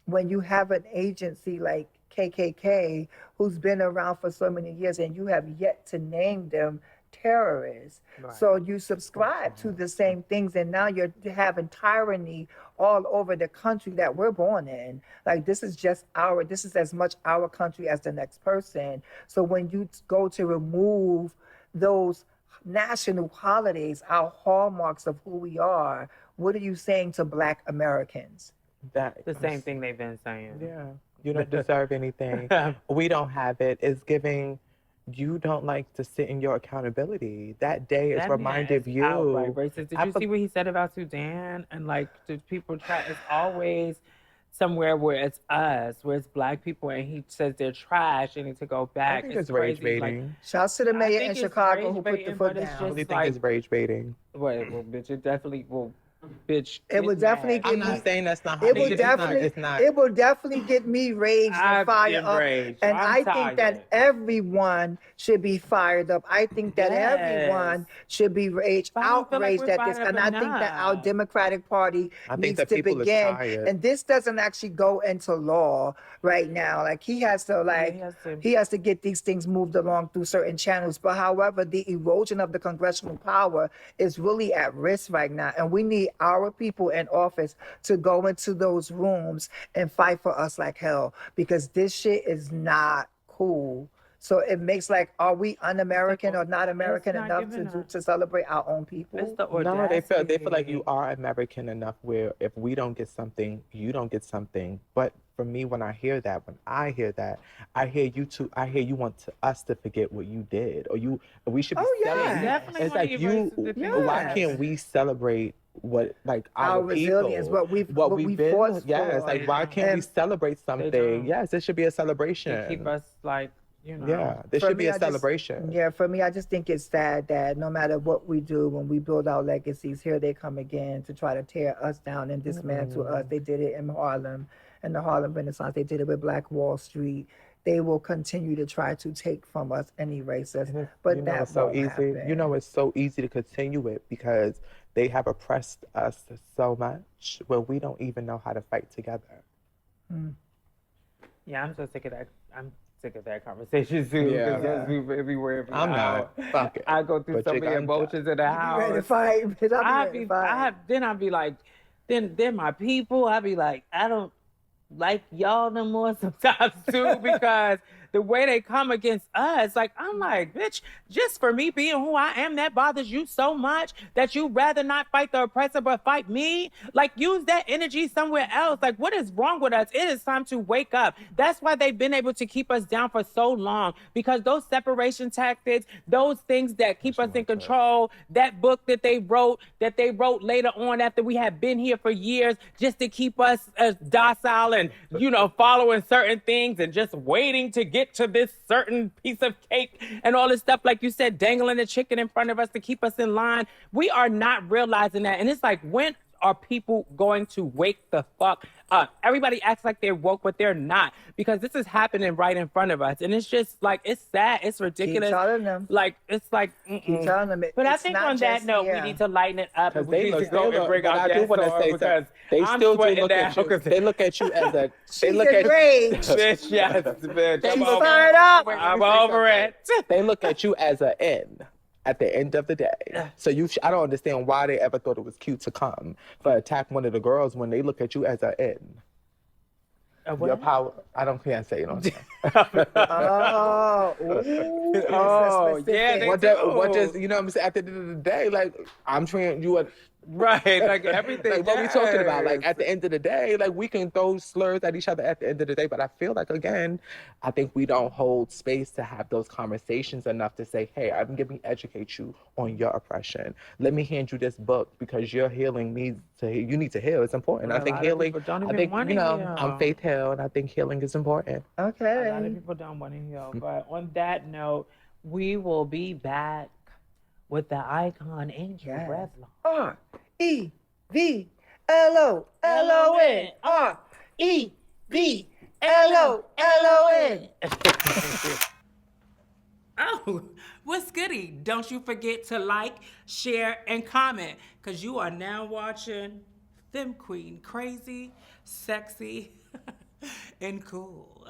when you have an agency like KKK who's been around for so many years and you have yet to name them terrorists. Right. So you subscribe to the same things, and now you're having tyranny all over the country that we're born in. Like, this is as much our country as the next person. So when you go to remove those national holidays, our hallmarks of who we are, what are you saying to Black Americans? That's the same thing they've been saying. Yeah, you don't deserve anything. We don't have it. It's giving, you don't like to sit in your accountability. That day is reminded of you. Outright racist. Did you see what he said about Sudan? And like, the people try, it's always somewhere where it's us, where it's Black people, and he says they're trash, they need to go back. I think it's rage baiting. Like, shouts to the mayor in Chicago who put the foot down. I really think it's rage baiting. Well, bitch, it definitely will. Bitch, it would definitely get I'm not saying that's not how it will definitely get me raged and fired up. And I think that everyone should be fired up. I think that everyone should be outraged at this. And I think that our Democratic Party needs to begin. And this doesn't actually go into law right now. Like, he has to get these things moved along through certain channels. But however, the erosion of the congressional power is really at risk right now. And we need our people in office to go into those rooms and fight for us like hell, because this shit is not cool. So it makes like, are we un-American or not American enough to celebrate our own people? No, they feel like you are American enough where if we don't get something, you don't get something. But for me, when I hear that, I hear you too. I hear you want us to forget what you did, or we should be celebrating. It's like why can't we celebrate what, like, our resilience, people, what we've been? Yes, like, why can't we celebrate something? Yes, it should be a celebration. To keep us, like, you know. Yeah, there should be a celebration. For me, I just think it's sad that no matter what we do, when we build our legacies, here they come again to try to tear us down and dismantle us. They did it in Harlem, in the Harlem Renaissance. They did it with Black Wall Street. They will continue to try to take from us and erase us. But that's so easy. Happen. You know, it's so easy to continue it because they have oppressed us so much where we don't even know how to fight together. Yeah, I'm so sick of that. I'm sick of that conversation too. Yeah. Because everywhere. I'm not. Fuck it. I go through so many emotions in the house. Ready to fight. Then I'll be like, then my people, I'll be like, I don't like y'all no more sometimes too, because the way they come against us, like, I'm like, bitch, just for me being who I am, that bothers you so much that you rather not fight the oppressor but fight me? Like, use that energy somewhere else. Like, what is wrong with us? It is time to wake up. That's why they've been able to keep us down for so long, because those separation tactics, those things that keep us in control, that book that they wrote later on after we had been here for years just to keep us as docile and, you know, following certain things and just waiting to get to this certain piece of cake and all this stuff, like you said, dangling the chicken in front of us to keep us in line. We are not realizing that. And it's like, when are people going to wake the fuck up? Everybody acts like they're woke, but they're not, because this is happening right in front of us. And it's just like, it's sad, it's ridiculous. Keep telling them. Like, it's like, keep telling them. But I think on that note, we need to lighten it up. And we need to go and bring out that song, because they still do look at you. They look at you as a, they look at you. Bitch, yes, bitch. I'm fired up. I'm over it. They look at you as an N at the end of the day. So I don't understand why they ever thought it was cute to come for attack one of the girls when they look at you as an N. Your power. I can't say it on there. Oh, ooh, Oh, yeah. What does you know what I'm saying? At the end of the day, like I'm treating you at Right, like everything. like what we talking about? Like yes. at the end of the day, like we can throw slurs at each other at the end of the day, but I feel like again, I think we don't hold space to have those conversations enough to say, hey, I'm going to educate you on your oppression. Let me hand you this book because your healing needs to. You need to heal. It's important. Well, I think healing. I think I'm Faith Hill, and I think healing is important. Okay. A lot of people don't want to heal, but on that note, we will be back with the icon Angel Revlon. REVLON. REVLON. Oh, what's goody? Don't you forget to like, share, and comment, because you are now watching Fem Queen, crazy, sexy, and cool.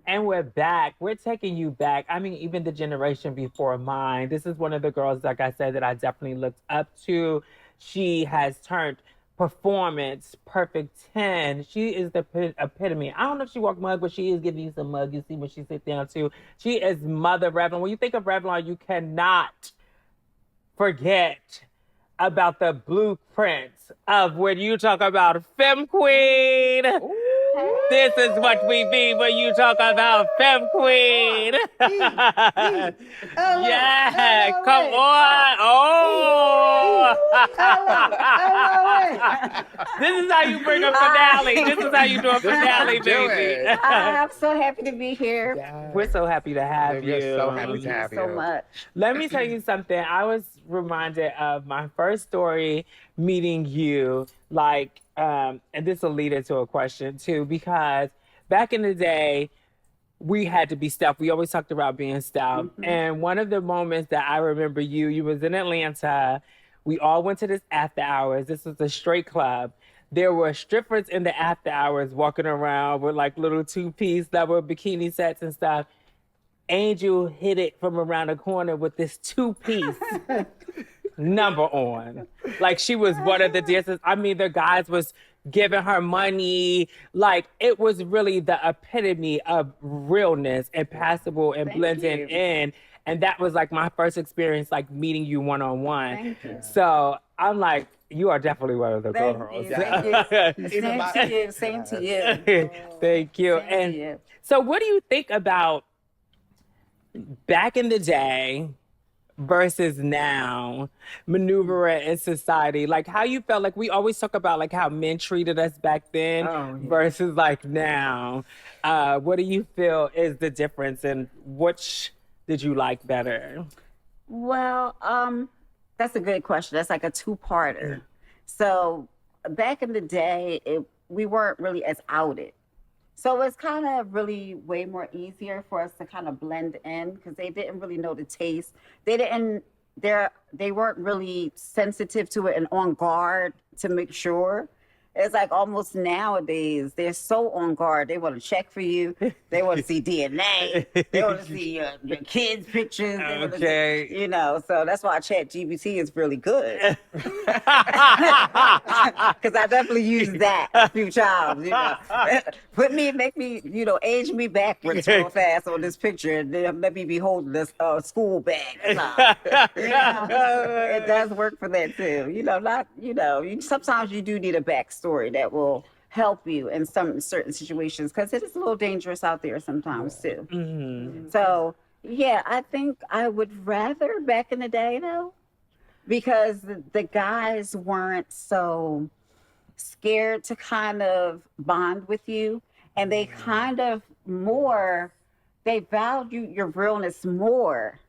And we're back. We're taking you back. I mean, even the generation before mine. This is one of the girls, like I said, that I definitely looked up to. She has turned performance perfect 10. She is the epitome. I don't know if she walked mug, but she is giving you some mug. You see when she sits down too. She is Mother Revlon. When you think of Revlon, you cannot forget about the blueprints of when you talk about Fem Queen. This is what we mean when you talk about Fem Queen. Yeah, come on. Oh. This is how you bring a finale. This is how you do a finale, baby. I'm so happy to be here. Yes. We're so happy to have you. We're so happy to have you. So much. Let me tell you something. I was reminded of my first story meeting you, like, and this will lead into a question too, because back in the day, we had to be stealth. We always talked about being stealth. Mm-hmm. And one of the moments that I remember you was in Atlanta. We all went to this after hours. This was a straight club. There were strippers in the after hours walking around with like little two-piece that were bikini sets and stuff. Angel hit it from around the corner with this two-piece number on. Like she was one of the dancers. I mean, the guys was giving her money. Like it was really the epitome of realness and passable and blending in. And that was like my first experience, like meeting you one-on-one. Thank you. So I'm like, you are definitely one of the girls. Thank you. Same to you. Thank you. Same And to you. so what do you think about back in the day versus now, maneuvering in society? Like how you felt, like we always talk about like how men treated us back then versus like now. What do you feel is the difference, and which did you like better? Well, that's a good question. That's like a two-parter. So back in the day, we weren't really as outed. So it's kind of really way more easier for us to kind of blend in because they didn't really know the taste. They weren't really sensitive to it and on guard to make sure. It's like almost nowadays, they're so on guard. They want to check for you. They want to see DNA. They want to see your kids' pictures. Okay. See, so that's why ChatGPT is really good. Because I definitely use that a few times, make me, age me backwards real fast on this picture and then let me be holding this school bag. It does work for that too. Sometimes you do need a backstory that will help you in some certain situations because it is a little dangerous out there sometimes too. Mm-hmm. So yeah, I think I would rather back in the day though, because the guys weren't so scared to kind of bond with you, and they kind of they value your realness more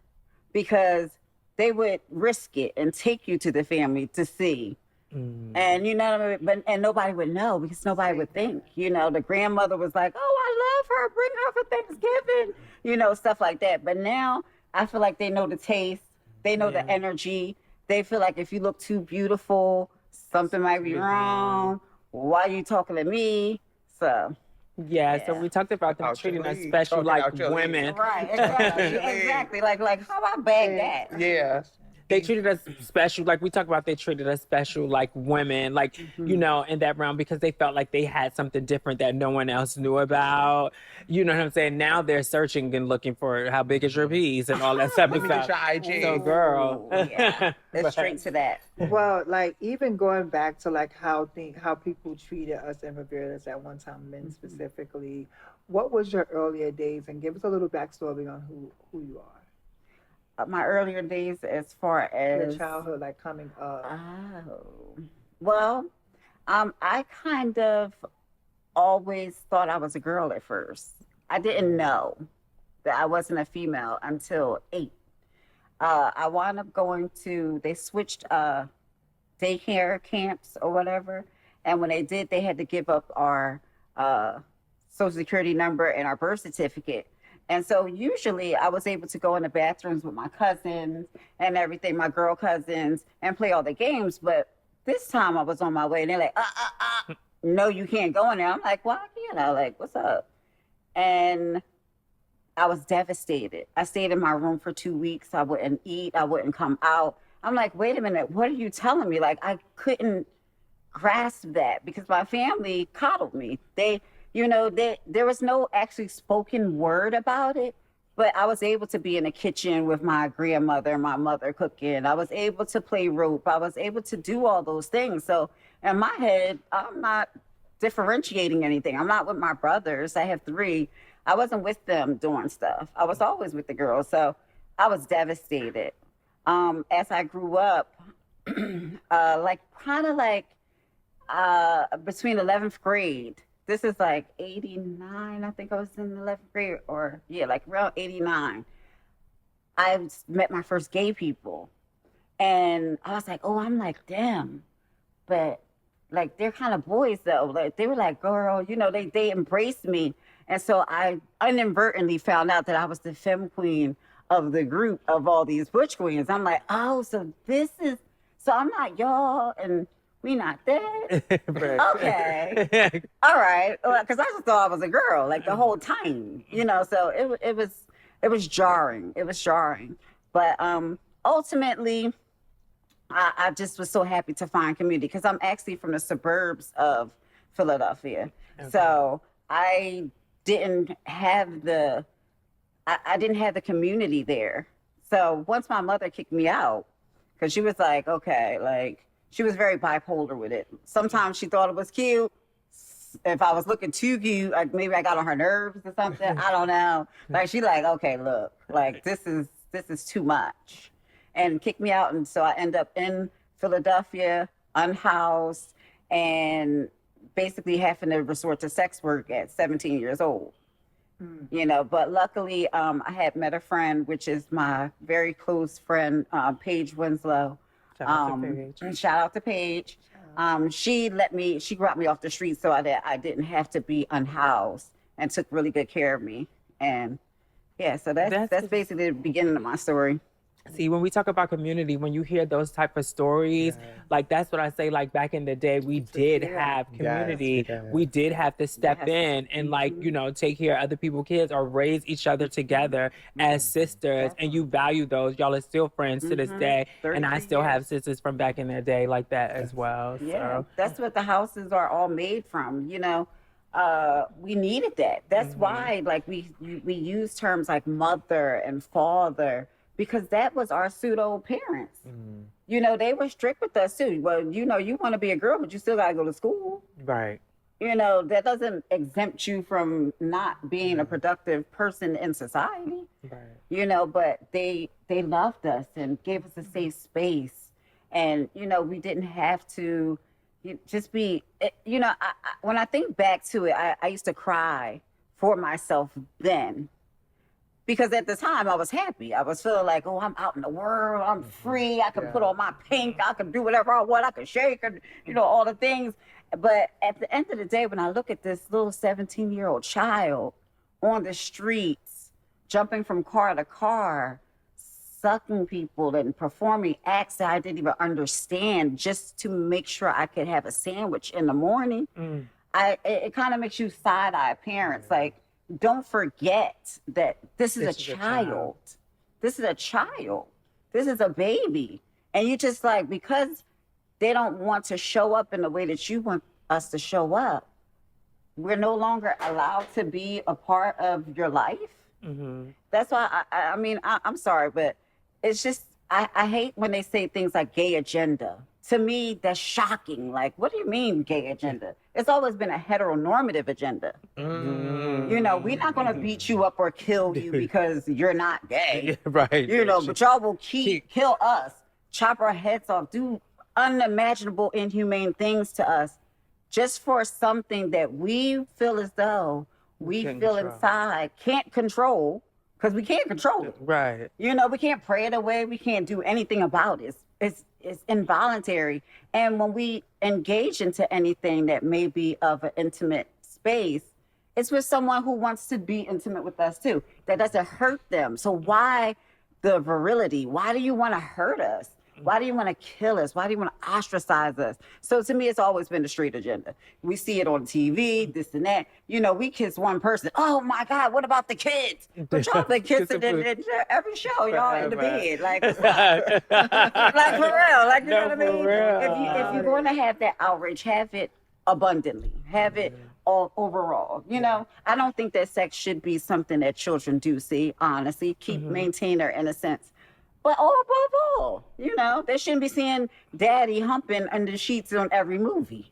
because they would risk it and take you to the family to see. And and nobody would know because nobody would think. The grandmother was like, "Oh, I love her. Bring her for Thanksgiving." Stuff like that. But now I feel like they know the taste. They know the energy. They feel like if you look too beautiful, something might be wrong. Why are you talking to me? So. Yeah, so we talked about them treating us special like women. Right, exactly. Like how I bag that? Yeah. they treated us special. Like we talk about, they treated us special like women, like, you know, in that realm, because they felt like they had something different that no one else knew about. You know what I'm saying? Now they're searching and looking for how big is your piece and all that type of Let me get stuff. your IG. So, girl. Ooh, yeah, it's But- straight to that. Well, like even going back to like how people treated us and revered us at one time, men specifically. What was your earlier days, and give us a little backstory on who you are. My earlier days, as far as Your childhood, like coming up. Oh, well, I kind of always thought I was a girl at first. I didn't know that I wasn't a female until 8. I wound up going to, they switched daycare camps or whatever. And when they did, they had to give up our social security number and our birth certificate. And so usually I was able to go in the bathrooms with my cousins and everything, my girl cousins, and play all the games. But this time I was on my way and they're like, no, you can't go in there. I'm like, why can't I? Like, what's up? And I was devastated. I stayed in my room for 2 weeks. I wouldn't eat. I wouldn't come out. I'm like, wait a minute. What are you telling me? Like, I couldn't grasp that because my family coddled me. They, you know, there was no actually spoken word about it, but I was able to be in the kitchen with my grandmother and my mother cooking. I was able to play rope. I was able to do all those things. So in my head, I'm not differentiating anything. I'm not with my brothers. I have 3. I wasn't with them doing stuff. I was always with the girls. So I was devastated. As I grew up, between 11th grade, this is like 89, I think I was in 11th grade, or like around 89. I met my first gay people. And I was like, oh, I'm like, damn. But like, they're kind of boys though. Like, they were like, girl, you know, they embraced me. And so I inadvertently found out that I was the Fem Queen of the group of all these butch queens. I'm like, oh, so I'm not y'all and we not that. Okay. All right. Because I just thought I was a girl like the whole time, you know, so it was jarring. It was jarring. But ultimately, I just was so happy to find community because I'm actually from the suburbs of Philadelphia. Okay. So I didn't have the community there. So once my mother kicked me out, because she was like, okay, like she was very bipolar with it. Sometimes she thought it was cute. If I was looking too cute, like maybe I got on her nerves or something. I don't know. Like she like, okay, look, like this is too much, and kicked me out. And so I end up in Philadelphia, unhoused, and basically having to resort to sex work at 17 years old. You know, but luckily I had met a friend, which is my very close friend, Paige Winslow. Shout out to Paige. Shout out to Paige. She brought me off the street so I didn't have to be unhoused and took really good care of me. And yeah, so that's basically the beginning of my story. See, when we talk about community, when you hear those type of stories, like that's what I say, like back in the day, we did have community. Yes, we did have to step in and like, you know, take care of other people's kids or raise each other together as sisters. And you value those. Y'all are still friends to this day. And I still have sisters from back in the day like that as well. Yeah, so. That's what the houses are all made from, you know. We needed that. That's why like we use terms like mother and father, because that was our pseudo parents. You know, they were strict with us too. Well, you know, you want to be a girl, but you still got to go to school. Right. You know, that doesn't exempt you from not being a productive person in society. Right. You know, but they loved us and gave us a safe space. And, you know, we didn't have to just be, you know, when I think back to it, I used to cry for myself then. Because at the time I was happy. I was feeling like, oh, I'm out in the world. I'm free. I can put on my pink. I can do whatever I want. I can shake and, you know, all the things. But at the end of the day, when I look at this little 17-year-old child on the streets, jumping from car to car, sucking people and performing acts that I didn't even understand just to make sure I could have a sandwich in the morning, it kind of makes you side-eye parents. Like, don't forget that this is a child. This is a child. This is a baby. And you just like, because they don't want to show up in the way that you want us to show up, we're no longer allowed to be a part of your life. That's why I'm sorry, but it's just, I hate when they say things like gay agenda. To me, that's shocking. Like, what do you mean gay agenda? It's always been a heteronormative agenda. You know, we're not going to beat you up or kill you because you're not gay. Right. You know, but y'all will kill us, chop our heads off, do unimaginable, inhumane things to us just for something that we feel as though we feel inside can't control, because we can't control it. Right. You know, we can't pray it away. We can't do anything about it. It's involuntary. And when we engage into anything that may be of an intimate space, it's with someone who wants to be intimate with us too. That doesn't hurt them. So why the virility? Why do you want to hurt us? Why do you want to kill us? Why do you want to ostracize us? So to me, it's always been the straight agenda. We see it on TV, this and that. You know, we kiss one person. Oh my God, what about the kids? But y'all been kissing in every show. Y'all in the bed. Like, like for real. Like, you know what I mean? If you're going to have that outrage, have it abundantly. Have it all overall. You know, I don't think that sex should be something that children do see, honestly. Maintain their innocence. But all above all, you know, they shouldn't be seeing daddy humping under the sheets on every movie.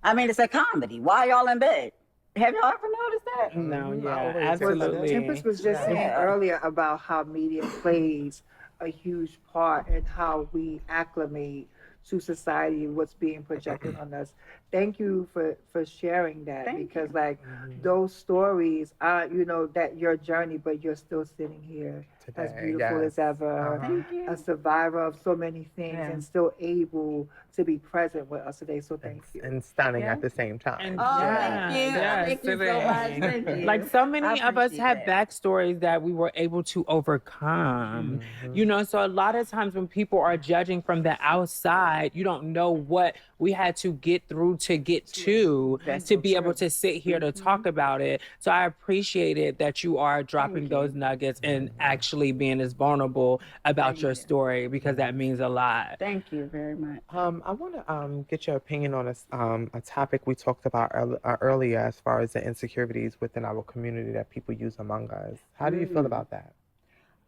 I mean, it's a comedy. Why y'all in bed? Have y'all ever noticed that? No, yeah, Well, absolutely. Tempest was just saying earlier about how media plays a huge part in how we acclimate to society and what's being projected on us. Thank you for sharing that, because like those stories are, you know, that your journey, but you're still sitting here Today, as beautiful as ever, a survivor of so many things, and still able to be present with us today. So thank you. And stunning at the same time. And Thank you. Thank you so much. Thank you. Like so many of us have that. backstories that we were able to overcome. You know, so a lot of times when people are judging from the outside, you don't know what we had to get through to get to be able to sit here to talk about it. So I appreciate it that you are dropping those nuggets and actually being as vulnerable about your story, because that means a lot. Thank you very much. I want to get your opinion on a topic we talked about earlier, as far as the insecurities within our community that people use among us. How do you feel about that?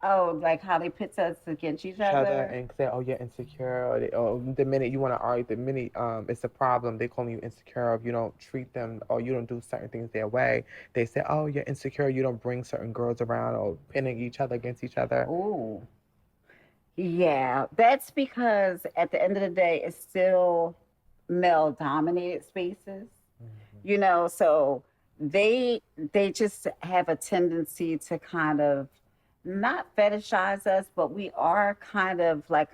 Oh, like how they pit us against each other? And say, oh, you're insecure. Or the minute you want to argue, the minute it's a problem, they call you insecure if you don't treat them or you don't do certain things their way. They say, oh, you're insecure. You don't bring certain girls around, or pinning each other against each other. Ooh. Yeah, that's because at the end of the day, it's still male-dominated spaces. You know, so they just have a tendency to kind of not fetishize us, but we are kind of like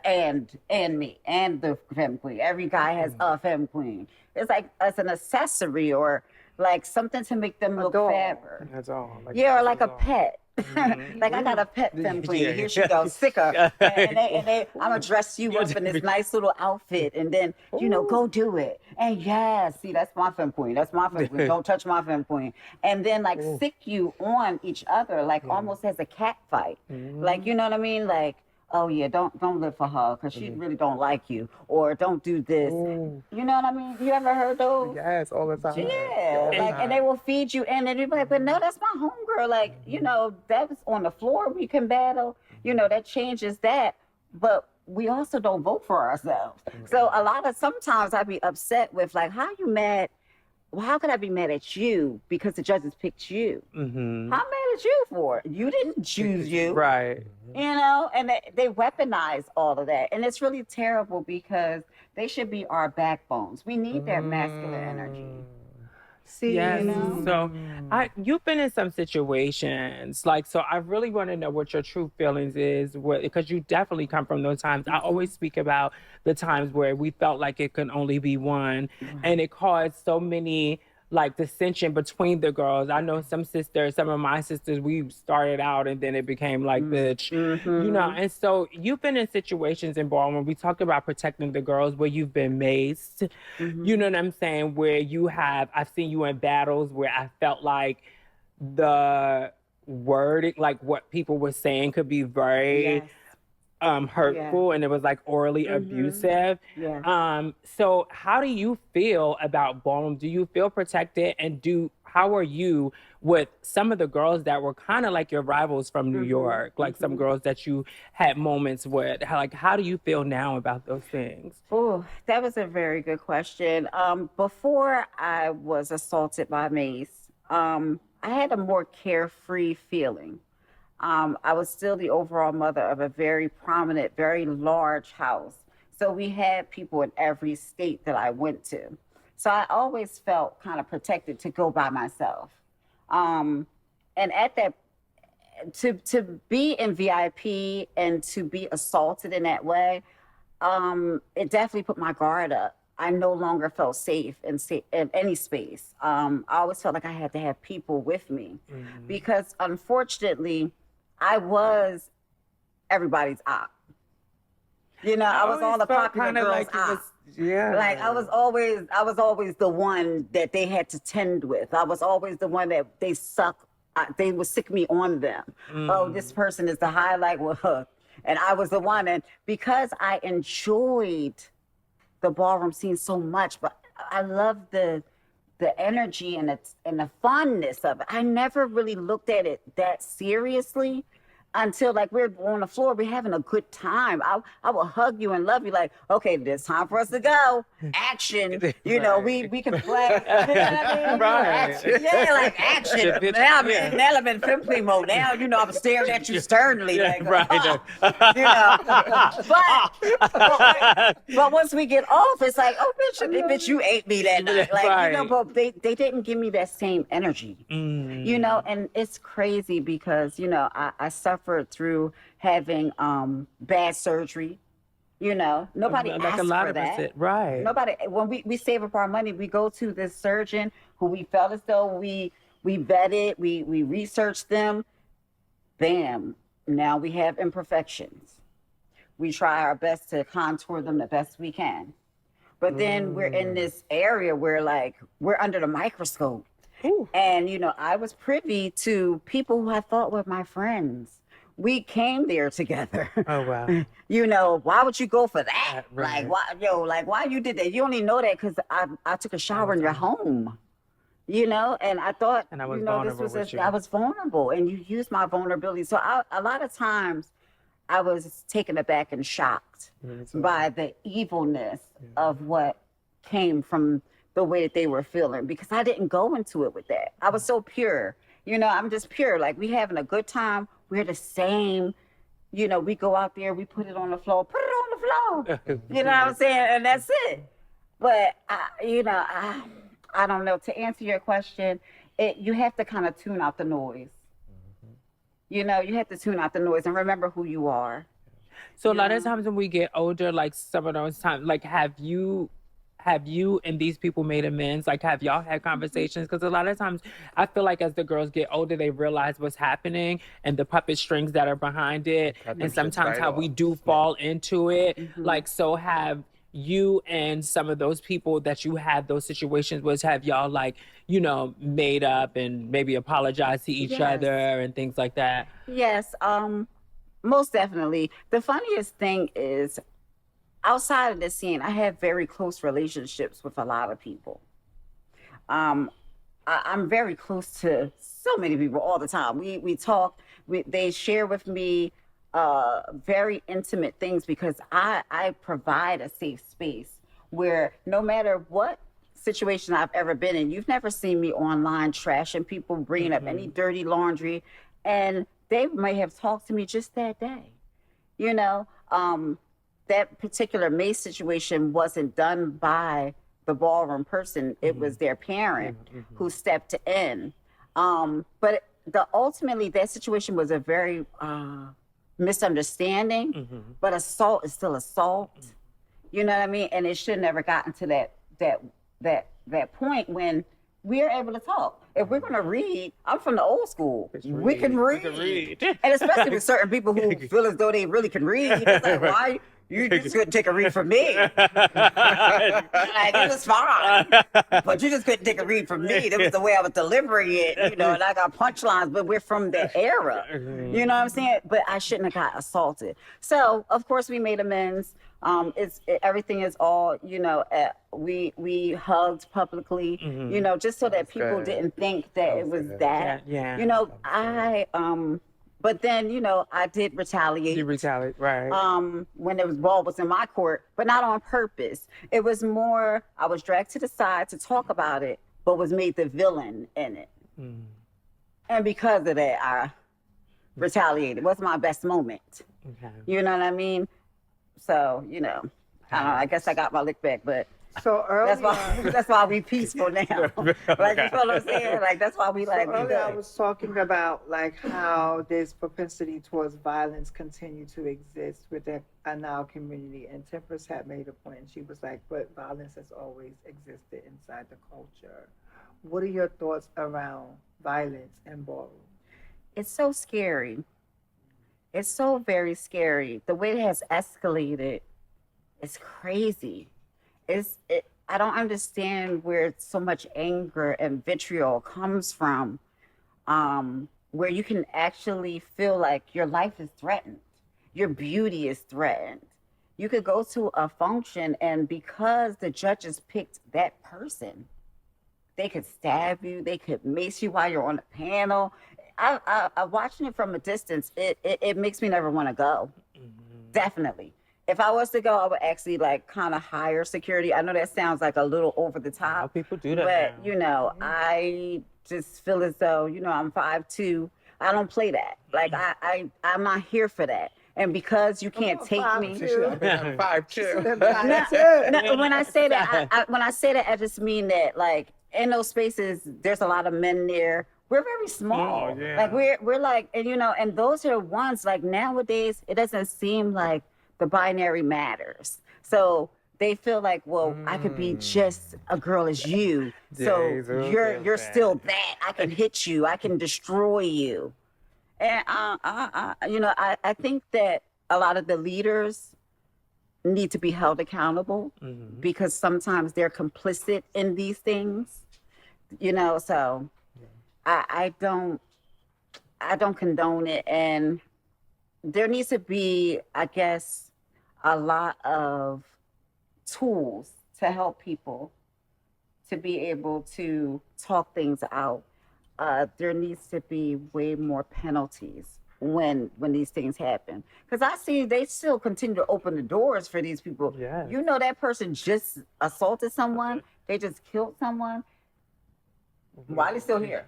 and me and the Fem Queen. Every guy has a Fem Queen. It's like as an accessory or like something to make them look fatter. That's all. Like, yeah, or like a pet. Like I got a pet Fem Queen. Here she goes, sicker. And I'm gonna dress you up in this nice little outfit, and then you know, go do it. And see, that's my Fem Queen. That's my Fem Queen. Don't touch my Fem Queen. And then like sick you on each other, like almost as a cat fight. Like, you know what I mean? Like, oh yeah, don't live for her because she really don't like you, or don't do this. You know what I mean? You ever heard those? Yes, all the time. Yeah, like, and they will feed you, and then you're like, but no, that's my homegirl. Like, you know, that was on the floor. We can battle. You know, that changes that, but we also don't vote for ourselves. So sometimes I'd be upset with like, how you mad? Well, how could I be mad at you because the judges picked you? How mad at you for it? You didn't choose you. Right. You know, and they weaponize all of that. And it's really terrible because they should be our backbones. We need that masculine energy. See, Yes. you know? So you've been in some situations, like, so I really want to know what your true feelings is, because you definitely come from those times. I always speak about the times where we felt like it could only be one, and it caused so many like dissension between the girls. I know some of my sisters, we started out and then it became like bitch, you know. And so you've been in situations in Ballroom. We talked about protecting the girls where you've been maced, you know what I'm saying? Where I've seen you in battles where I felt like the wording, like what people were saying could be very Yes. hurtful, and it was like orally abusive. Yeah. So how do you feel about Ballroom? Do you feel protected, and how are you with some of the girls that were kind of like your rivals from New York, like some girls that you had moments with? How do you feel now about those things? Oh, that was a very good question. Before I was assaulted by Mace, I had a more carefree feeling. I was still the overall mother of a very prominent, very large house. So we had people in every state that I went to. So I always felt kind of protected to go by myself. And at that, to be in VIP and to be assaulted in that way, it definitely put my guard up. I no longer felt safe in any space. I always felt like I had to have people with me because unfortunately, I was everybody's op. You know, I was all the popular girls' op. Like I was always the one that they had to tend with. I was always the one that they would sick me on them. Oh, this person is the highlight with her. And I was the one. And because I enjoyed the ballroom scene so much, but I loved the energy and the funness of it. I never really looked at it that seriously until like we're on the floor, we're having a good time. I will hug you and love you like, okay, it's time for us to go. Action. You know, we can play. You know what I mean? Right. Yeah, like action. Now I'm in Fem Queen mode. Now, you know, I'm staring at you sternly. Like, Right. You know. But once we get off, it's like, oh, bitch, you ate me that night. Like, Right. you know, but they didn't give me that same energy. You know, and it's crazy because, you know, I suffered through having bad surgery. You know, nobody Like asked a lot for of that. us, right? Nobody. When we save up our money, we go to this surgeon who we felt as though we vetted, we researched them. Bam! Now we have imperfections. We try our best to contour them the best we can, but then we're in this area where like we're under the microscope. Ooh. And you know, I was privy to people who I thought were my friends. We came there together. Oh wow. You know, why would you go for that? Right. Like why you did that? You only know that because I took a shower in your home. You know, and I thought, And I was you know, vulnerable with you. I was vulnerable, and you used my vulnerability. So a lot of times, I was taken aback and shocked by the evilness of what came from the way that they were feeling, because I didn't go into it with that. I was so pure. You know, I'm just pure. Like, we having a good time. We're the same. You know, we go out there, we put it on the floor, put it on the floor. You know what I'm saying? And that's it. But, I don't know. To answer your question, you have to kind of tune out the noise. You know, you have to tune out the noise and remember who you are. So a lot of times when we get older, like some of those times, like have you and these people made amends? Like, have y'all had conversations? Because a lot of times I feel like as the girls get older, they realize what's happening and the puppet strings that are behind it. And sometimes how we do fall into it. Like, so have you and some of those people that you had those situations with, have y'all like, you know, made up and maybe apologized to each other and things like that? Yes, most definitely. The funniest thing is, outside of the scene, I have very close relationships with a lot of people. I'm very close to so many people all the time. We talk. They share with me very intimate things because I provide a safe space where no matter what situation I've ever been in, you've never seen me online trashing people, bringing up any dirty laundry, and they may have talked to me just that day. You know, that particular Mace situation wasn't done by the ballroom person. It was their parent who stepped in. But ultimately, that situation was a very misunderstanding, but assault is still assault. You know what I mean? And it should never gotten to that point when we're able to talk. If we're gonna read, I'm from the old school. We can read. And especially with certain people who feel as though they really can read. It's like, why? You just couldn't take a read from me. Like, it was fine. But you just couldn't take a read from me. That was the way I was delivering it, and I got punchlines, but we're from that era. You know what I'm saying? But I shouldn't have got assaulted. So, of course, we made amends. Everything is all, we hugged publicly, just so that people didn't think that it was that. But then, I did retaliate. You retaliate, right. When the ball was in my court, but not on purpose. It was more, I was dragged to the side to talk about it, but was made the villain in it. And because of that, I retaliated. It wasn't my best moment. Okay. You know what I mean? So, I guess I got my lick back, but So earlier, that's why we peaceful now. Like, you feel what I'm saying? Like, that's why we like. Earlier I was talking about like how this propensity towards violence continue to exist within our community, and Temperance had made a point. She was like, "But violence has always existed inside the culture." What are your thoughts around violence and ballroom? It's so scary. It's so very scary. The way it has escalated is crazy. I don't understand where so much anger and vitriol comes from, where you can actually feel like your life is threatened, your beauty is threatened. You could go to a function, and because the judges picked that person, they could stab you, they could mace you while you're on the panel. I watching it from a distance, it makes me never want to go. Definitely. If I was to go, I would actually like kind of hire security. I know that sounds like a little over the top. People do that. But now. I just feel as though, I'm 5'2". I don't play that. Like I'm not here for that. And because you can't take me. 5'2". No, when I say that, I just mean that like in those spaces, there's a lot of men there. We're very small. Oh, yeah. Like we're like, and those are ones like nowadays, it doesn't seem like the binary matters. So they feel like, well, I could be just a girl as you. So you're still that. I can hit you. I can destroy you. And I think that a lot of the leaders need to be held accountable because sometimes they're complicit in these things. So I don't condone it, and there needs to be, I guess, a lot of tools to help people to be able to talk things out. There needs to be way more penalties when these things happen, because I see they still continue to open the doors for these people. Yes. That person just assaulted someone, they just killed someone. Why are they still here?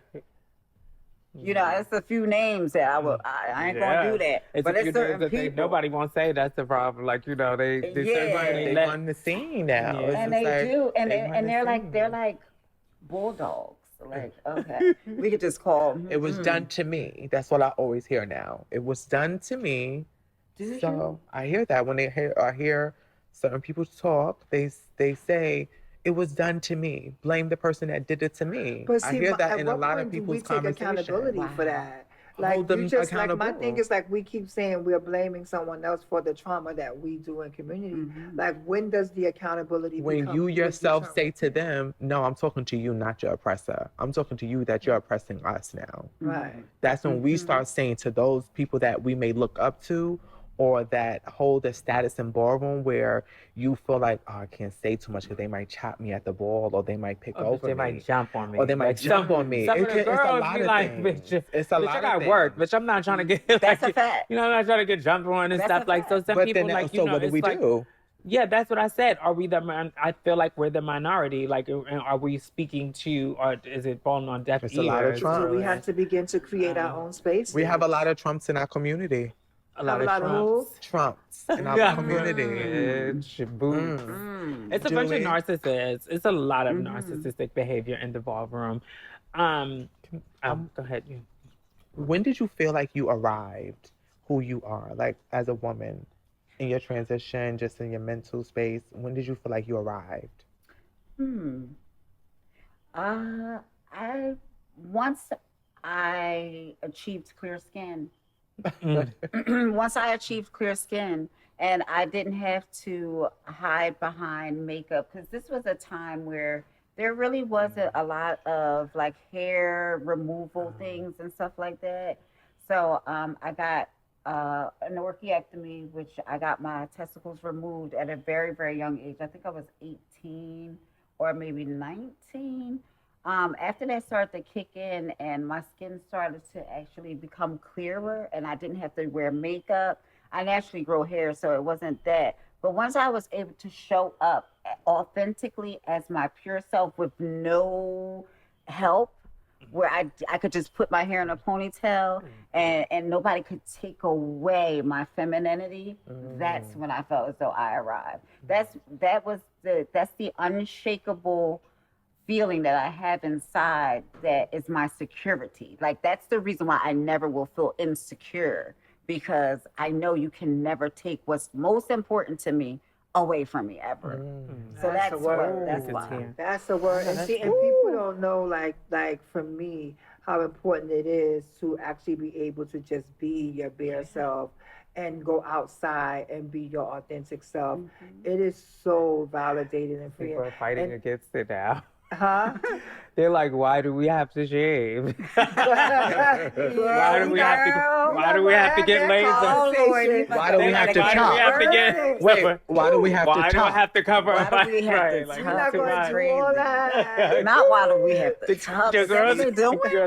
It's a few names that I ain't gonna do that. But it's certain people. Nobody won't say that's the problem. Like, they on the scene now. Yeah. And they do. And they're like bulldogs. Like, okay. We could just call. It was done to me. That's what I always hear now. It was done to me. So I hear that when I hear certain people talk, they say, it was done to me. Blame the person that did it to me. But see, I hear that in a lot point of people's do we take accountability for that? Like, Hold them accountable. Like, my thing is like, we keep saying we're blaming someone else for the trauma that we do in community. Like, when does the accountability when you yourself say to them, no, I'm talking to you, not your oppressor. I'm talking to you that you're oppressing us now. Right. That's when we start saying to those people that we may look up to, or that hold a status in ballroom where you feel like, oh, I can't say too much because they might chop me at the ball, or they might pick over me. They might jump on me. Or they might jump on me. Some of the girls be like, bitch, I got work. Bitch, I'm not trying to get, that's a fact. I'm not trying to get jumped on and stuff. Like, so some people then, like, so what do we do? Yeah, that's what I said. Are we I feel like we're the minority. Like, are we speaking to, or is it falling on deaf ears? A lot of Trump. So we have to begin to create our own space. We have a lot of Trumps in our community. A lot of Trumps in our community. It's a bunch of narcissists. It's a lot of narcissistic behavior in the ballroom. Go ahead. When did you feel like you arrived who you are, like as a woman, in your transition, just in your mental space? When did you feel like you arrived? Once I achieved clear skin. Once I achieved clear skin, And I didn't have to hide behind makeup because this was a time where there really wasn't a lot of like hair removal things and stuff like that. So I got an orchiectomy, which I got my testicles removed at a very, very young age. I think I was 18 or maybe 19. After that started to kick in and my skin started to actually become clearer and I didn't have to wear makeup. I naturally grow hair, so it wasn't that. But once I was able to show up authentically as my pure self with no help, where I could just put my hair in a ponytail and nobody could take away my femininity, that's when I felt as though I arrived. That's the unshakable feeling that I have inside that is my security. Like that's the reason why I never will feel insecure, because I know you can never take what's most important to me away from me ever. So that's why. That's the word. And see, and people don't know, like for me, how important it is to actually be able to just be your bare self and go outside and be your authentic self. It is so validating and freeing. People are fighting against it now. Huh? They're like, why do we have to shave? Why do we have to get laser? Why do we have to chop? Why do we have to chop? Why do I have to cover up my We're not going to do all that. Not why do we have to chop? The girls,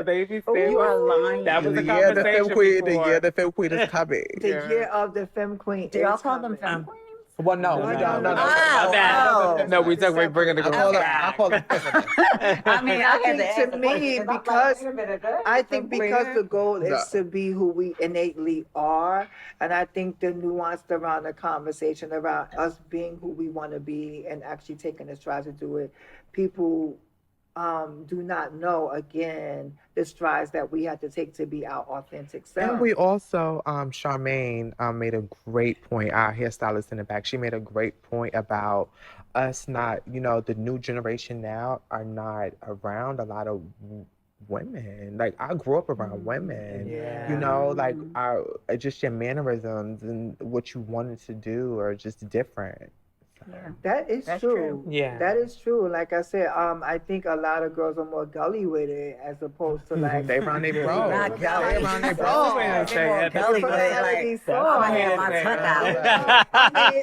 they be saying, You are lying. that was a The year conversation the Fem Queen is coming. The year of the Fem Queen. Do y'all call them Fem Queens? Well, no. No, we talk about bringing the girls I back. call it I mean, I had to think to me, because I think because the goal is No. to be who we innately are, and I think the nuance around the conversation around us being who we want to be and actually taking the strides to do it, people do not know, again, the strides that we have to take to be our authentic self. And we also, Charmaine made a great point, our hairstylist in the back, she made a great point about us not, the new generation now are not around a lot of women. Like, I grew up around women, like just your mannerisms and what you wanted to do are just different. Yeah. That's true. Yeah. That is true. Like I said, I think a lot of girls are more gully with it as opposed to like They run their bro. Not gully. They run their Oh, bro. man. Gully, but like, I'm gonna have my tuck out.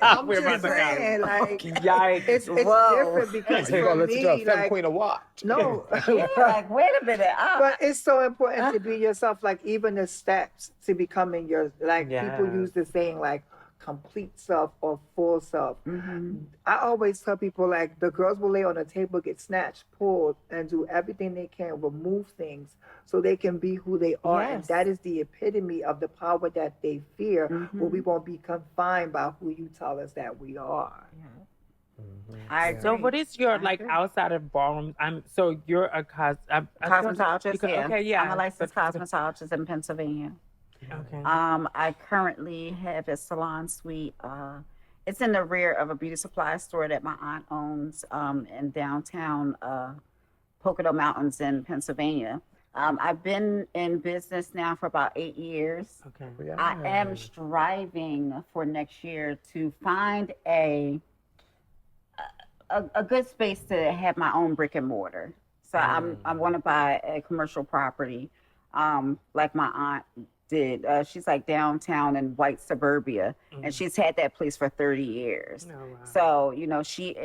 I'm We're just about to go. saying, like, Yikes. it's Whoa. different because You're for gonna listen to a me, Fem like, Queen or what? no. Yeah, like, wait a minute. But it's so important to be yourself. Like even the steps to becoming your, like people use the saying like complete self or full self. I always tell people like the girls will lay on the table, get snatched, pulled, and do everything they can, remove things so they can be who they are. Yes. And that is the epitome of the power that they fear, where we won't be confined by who you tell us that we are. So what is your like outside of ballroom? So you're a Cosmetologist. Okay, yeah. I'm a licensed cosmetologist in Pennsylvania. Okay. I currently have a salon suite. It's in the rear of a beauty supply store that my aunt owns in downtown Pocono Mountains in Pennsylvania. I've been in business now for about 8 years. Okay. I am striving for next year to find a good space to have my own brick and mortar. So I want to buy a commercial property, like my aunt did. She's like downtown in white suburbia, and she's had that place for 30 years. Oh, wow. So she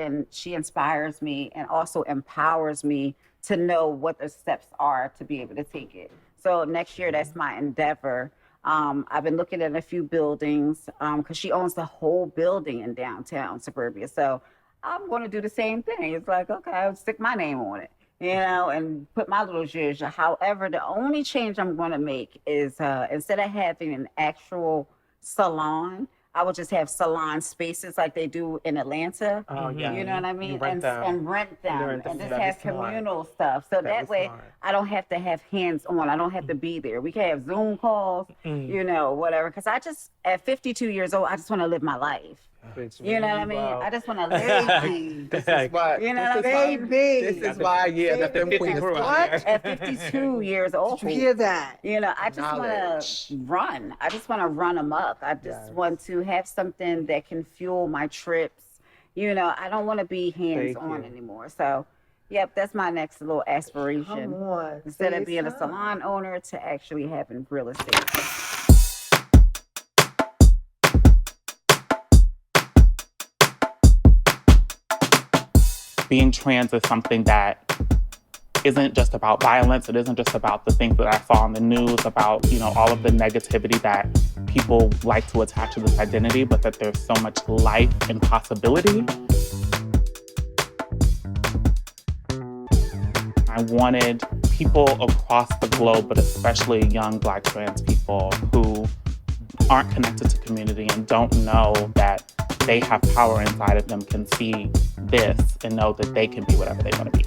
inspires me and also empowers me to know what the steps are to be able to take it. So next year, that's my endeavor. I've been looking at a few buildings because she owns the whole building in downtown suburbia. So I'm going to do the same thing. It's like, okay, I'll stick my name on it, and put my little zhuzh. However, the only change I'm going to make is instead of having an actual salon, I will just have salon spaces like they do in Atlanta. Oh, yeah. You know what I mean? Rent them. And rent them. Rent them. And just That'd have be smart. communal stuff. So that way smart. I don't have to have hands on. I don't have to be there. We can have Zoom calls, whatever. Because at 52 years old, I just want to live my life. You know what I mean? I just want to live. This is what. You know what I mean? This is why, yeah, the Fem Queen is What? At 52 years old. Did you hear that? You know, I just want to run. I just want to run amok. I just want to have something that can fuel my trips. You know, I don't want to be hands-on anymore. So, yep, that's my next little aspiration. Come on. Instead of being a salon owner, to actually having real estate. Being trans is something that isn't just about violence. It isn't just about the things that I saw on the news about, you know, all of the negativity that people like to attach to this identity, but that there's so much life and possibility. I wanted people across the globe, but especially young Black trans people who aren't connected to community and don't know that they have power inside of them, can see this and know that they can be whatever they want to be.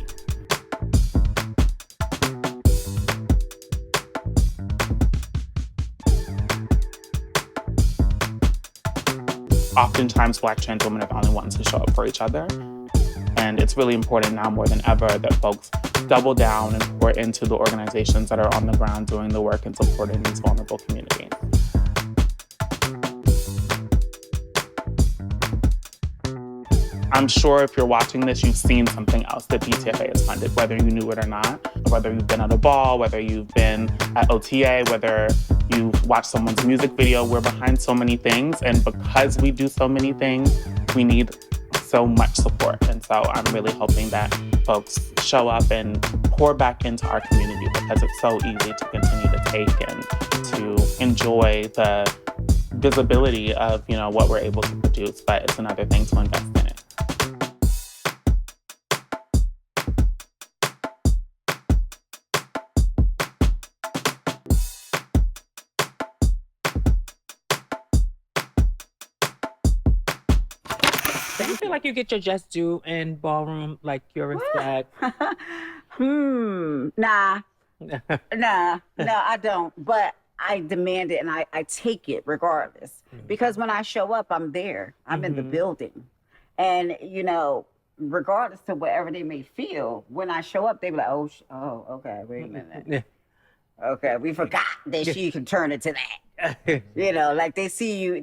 Oftentimes, Black trans women are the only ones who show up for each other. And it's really important now more than ever that folks double down and pour into the organizations that are on the ground doing the work and supporting these vulnerable communities. I'm sure if you're watching this, you've seen something else that BTFA has funded, whether you knew it or not, whether you've been at a ball, whether you've been at OTA, whether you've watched someone's music video. We're behind so many things, and because we do so many things, we need so much support. And so I'm really hoping that folks show up and pour back into our community, because it's so easy to continue to take and to enjoy the visibility of, you know, what we're able to produce, but it's another thing to invest in it. Do you feel like you get your just due in ballroom, like your respect? Nah, I don't. But I demand it and I take it regardless. Because when I show up, I'm there. I'm in the building. And, you know, regardless of whatever they may feel, when I show up, they be like, oh, okay, wait a minute. Okay, we forgot that she can turn into that. You know, like they see you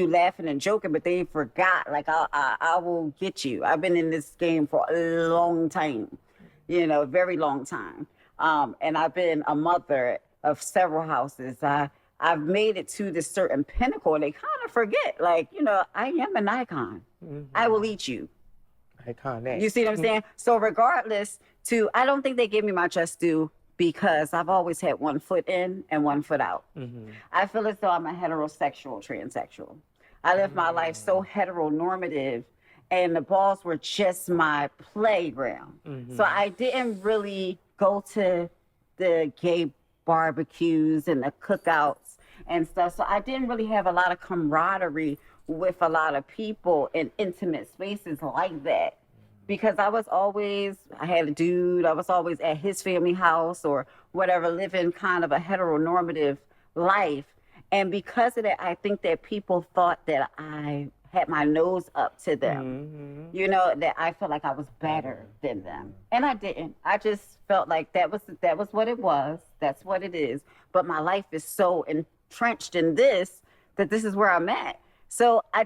laughing and joking, but they forgot, like, I will get you. I've been in this game for a long time, you know, very long time. And I've been a mother of several houses. I've made it to this certain pinnacle, and they kind of forget, like, you know, I am an icon. I will eat you. Iconic. You see what I'm saying? So regardless I don't think they give me my just due, because I've always had one foot in and one foot out. I feel as though I'm a heterosexual transsexual. I lived my life so heteronormative, and the balls were just my playground. So I didn't really go to the gay barbecues and the cookouts and stuff. So I didn't really have a lot of camaraderie with a lot of people in intimate spaces like that. Because I had a dude, I was always at his family house or whatever, living kind of a heteronormative life. And because of that, I think that people thought that I had my nose up to them. You know, that I felt like I was better than them. And I didn't. I just felt like that was what it was. That's what it is. But my life is so entrenched in this that this is where I'm at. So I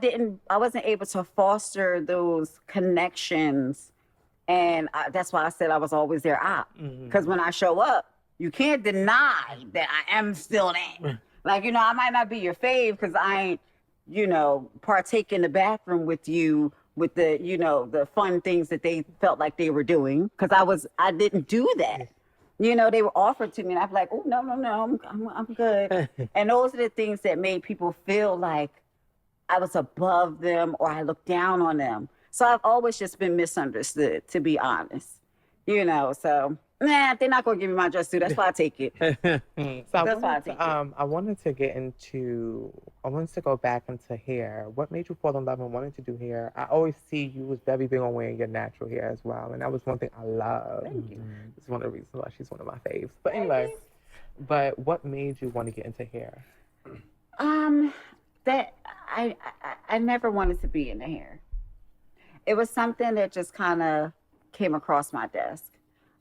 wasn't able to foster those connections. And that's why I said I was always their op. Because when I show up, you can't deny that I am still there. Like, you know, I might not be your fave because I ain't, you know, partake in the bathroom with you with the, you know, the fun things that they felt like they were doing. Because I didn't do that. You know, they were offered to me and I'd be like, oh, no, I'm good. And those are the things that made people feel like I was above them or I looked down on them. So I've always just been misunderstood, to be honest. You know, so they're not gonna give me my just due. That's why I take it. I wanted to go back into hair. What made you fall in love and wanted to do hair? I always see you was very big on wearing your natural hair as well, and that was one thing I love. Thank you. It's one of the reasons why she's one of my faves. But anyway, but what made you want to get into hair? that I never wanted to be in the hair. It was something that just kind of came across my desk.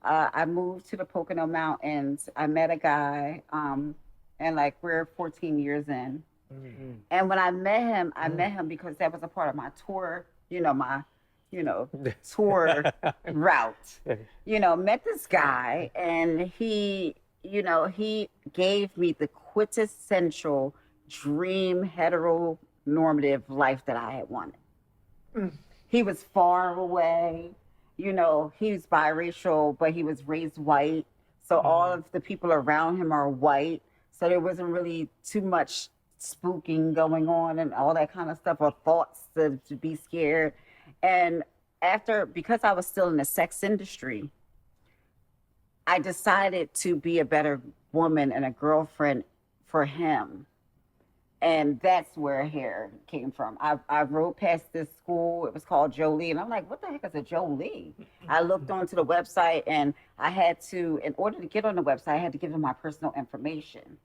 I moved to the Pocono Mountains. I met a guy, and like we're 14 years in. Mm-hmm. And when I met him because that was a part of my tour, my tour route. Met this guy, and he gave me the quintessential dream heteronormative life that I had wanted. He was far away. He was biracial, but he was raised white. So all of the people around him are white. So there wasn't really too much spooking going on and all that kind of stuff, or thoughts to be scared. And because I was still in the sex industry, I decided to be a better woman and a girlfriend for him. And that's where hair came from. I rode past this school. It was called Jolie. And I'm like, what the heck is a Jolie? I looked onto the website, and I had to, in order to get on the website, I had to give them my personal information.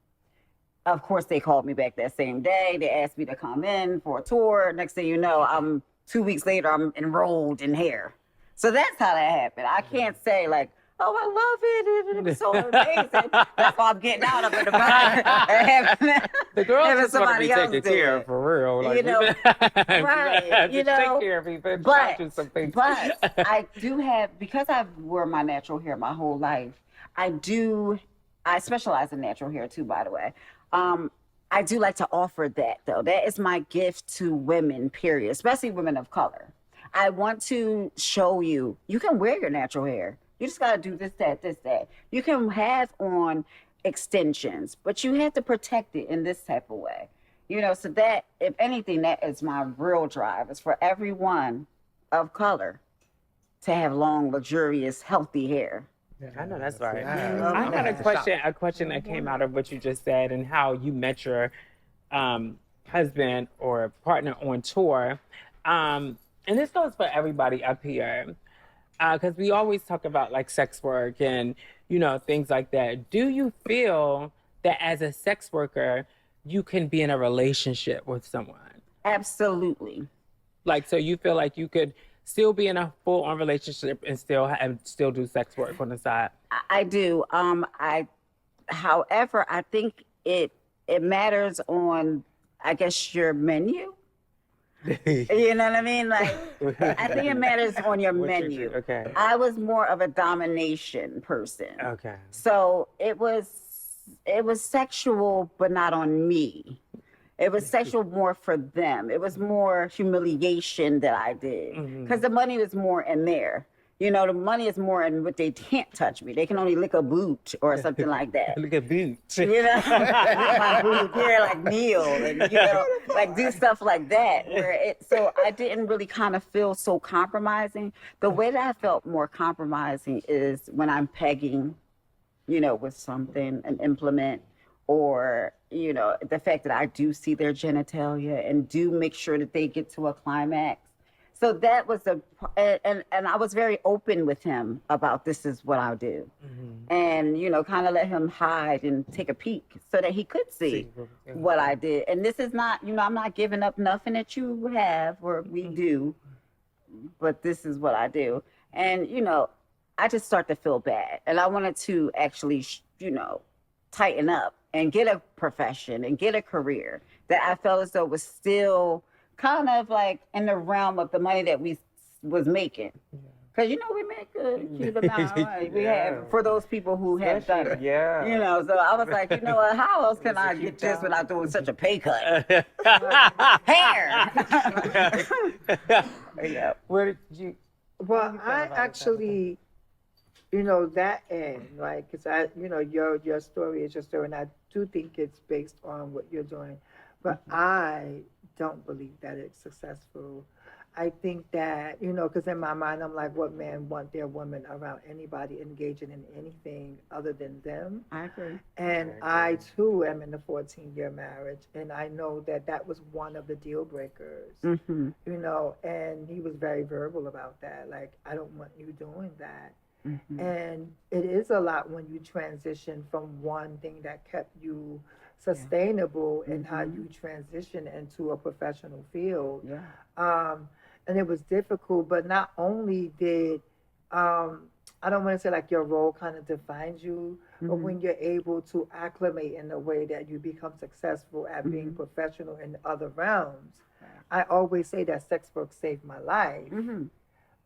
Of course, they called me back that same day. They asked me to come in for a tour. Next thing you know, 2 weeks later, I'm enrolled in hair. So that's how that happened. I can't say like, oh, I love it. It was so amazing. That's why I'm getting out of it. The girls just want to be taken care of for real. Like, right. Take care of people. But I do have, because I've worn my natural hair my whole life, I specialize in natural hair too, by the way. I do like to offer that, though. That is my gift to women, period, especially women of color. I want to show you can wear your natural hair. You just got to do this, that. You can have on extensions, but you have to protect it in this type of way. So that, if anything, that is my real drive, is for everyone of color to have long, luxurious, healthy hair. Yeah, I know that's right. I got a question that came out of what you just said and how you met your husband or partner on tour. And this goes for everybody up here. Because we always talk about like sex work and, things like that. Do you feel that as a sex worker, you can be in a relationship with someone? Absolutely. Like, so you feel like you could still be in a full-on relationship and still do sex work on the side? I do. However, I think it matters on, I guess, your menu. You know what I mean? Like, I think it matters on your menu. Okay. I was more of a domination person. Okay. So it was sexual, but not on me. It was sexual more for them. It was more humiliation that I did. Because the money was more in there. The money is more in what they can't touch me. They can only lick a boot or something like that. Lick a boot. My boot, like kneel and, like do stuff like that. So I didn't really kind of feel so compromising. The way that I felt more compromising is when I'm pegging, with something, an implement, or, the fact that I do see their genitalia and do make sure that they get to a climax. So that was and I was very open with him about this is what I'll do. And, kind of let him hide and take a peek so that he could see what I did. And this is not, I'm not giving up nothing that you have or we do, but this is what I do. And, I just start to feel bad. And I wanted to actually, tighten up and get a profession and get a career that I felt as though was still kind of like in the realm of the money that we was making. Because, we make a cute amount of money. We have, for those people who have done it. Yeah. So I was like, what, how else can I get this without doing such a pay cut? Hair! Yeah. Where did you... Well, I actually, that end, right? Because your story is your story, and I do think it's based on what you're doing. But I don't believe that it's successful. I think that, because in my mind, I'm like, what man want their woman around anybody engaging in anything other than them? I agree. And I too am in a 14-year marriage, and I know that was one of the deal breakers, and he was very verbal about that. Like, I don't want you doing that. And it is a lot when you transition from one thing that kept you sustainable in how you transition into a professional field. And it was difficult, but not only did I don't want to say like your role kind of defines you, but when you're able to acclimate in a way that you become successful at being professional in other realms. I always say that sex work saved my life,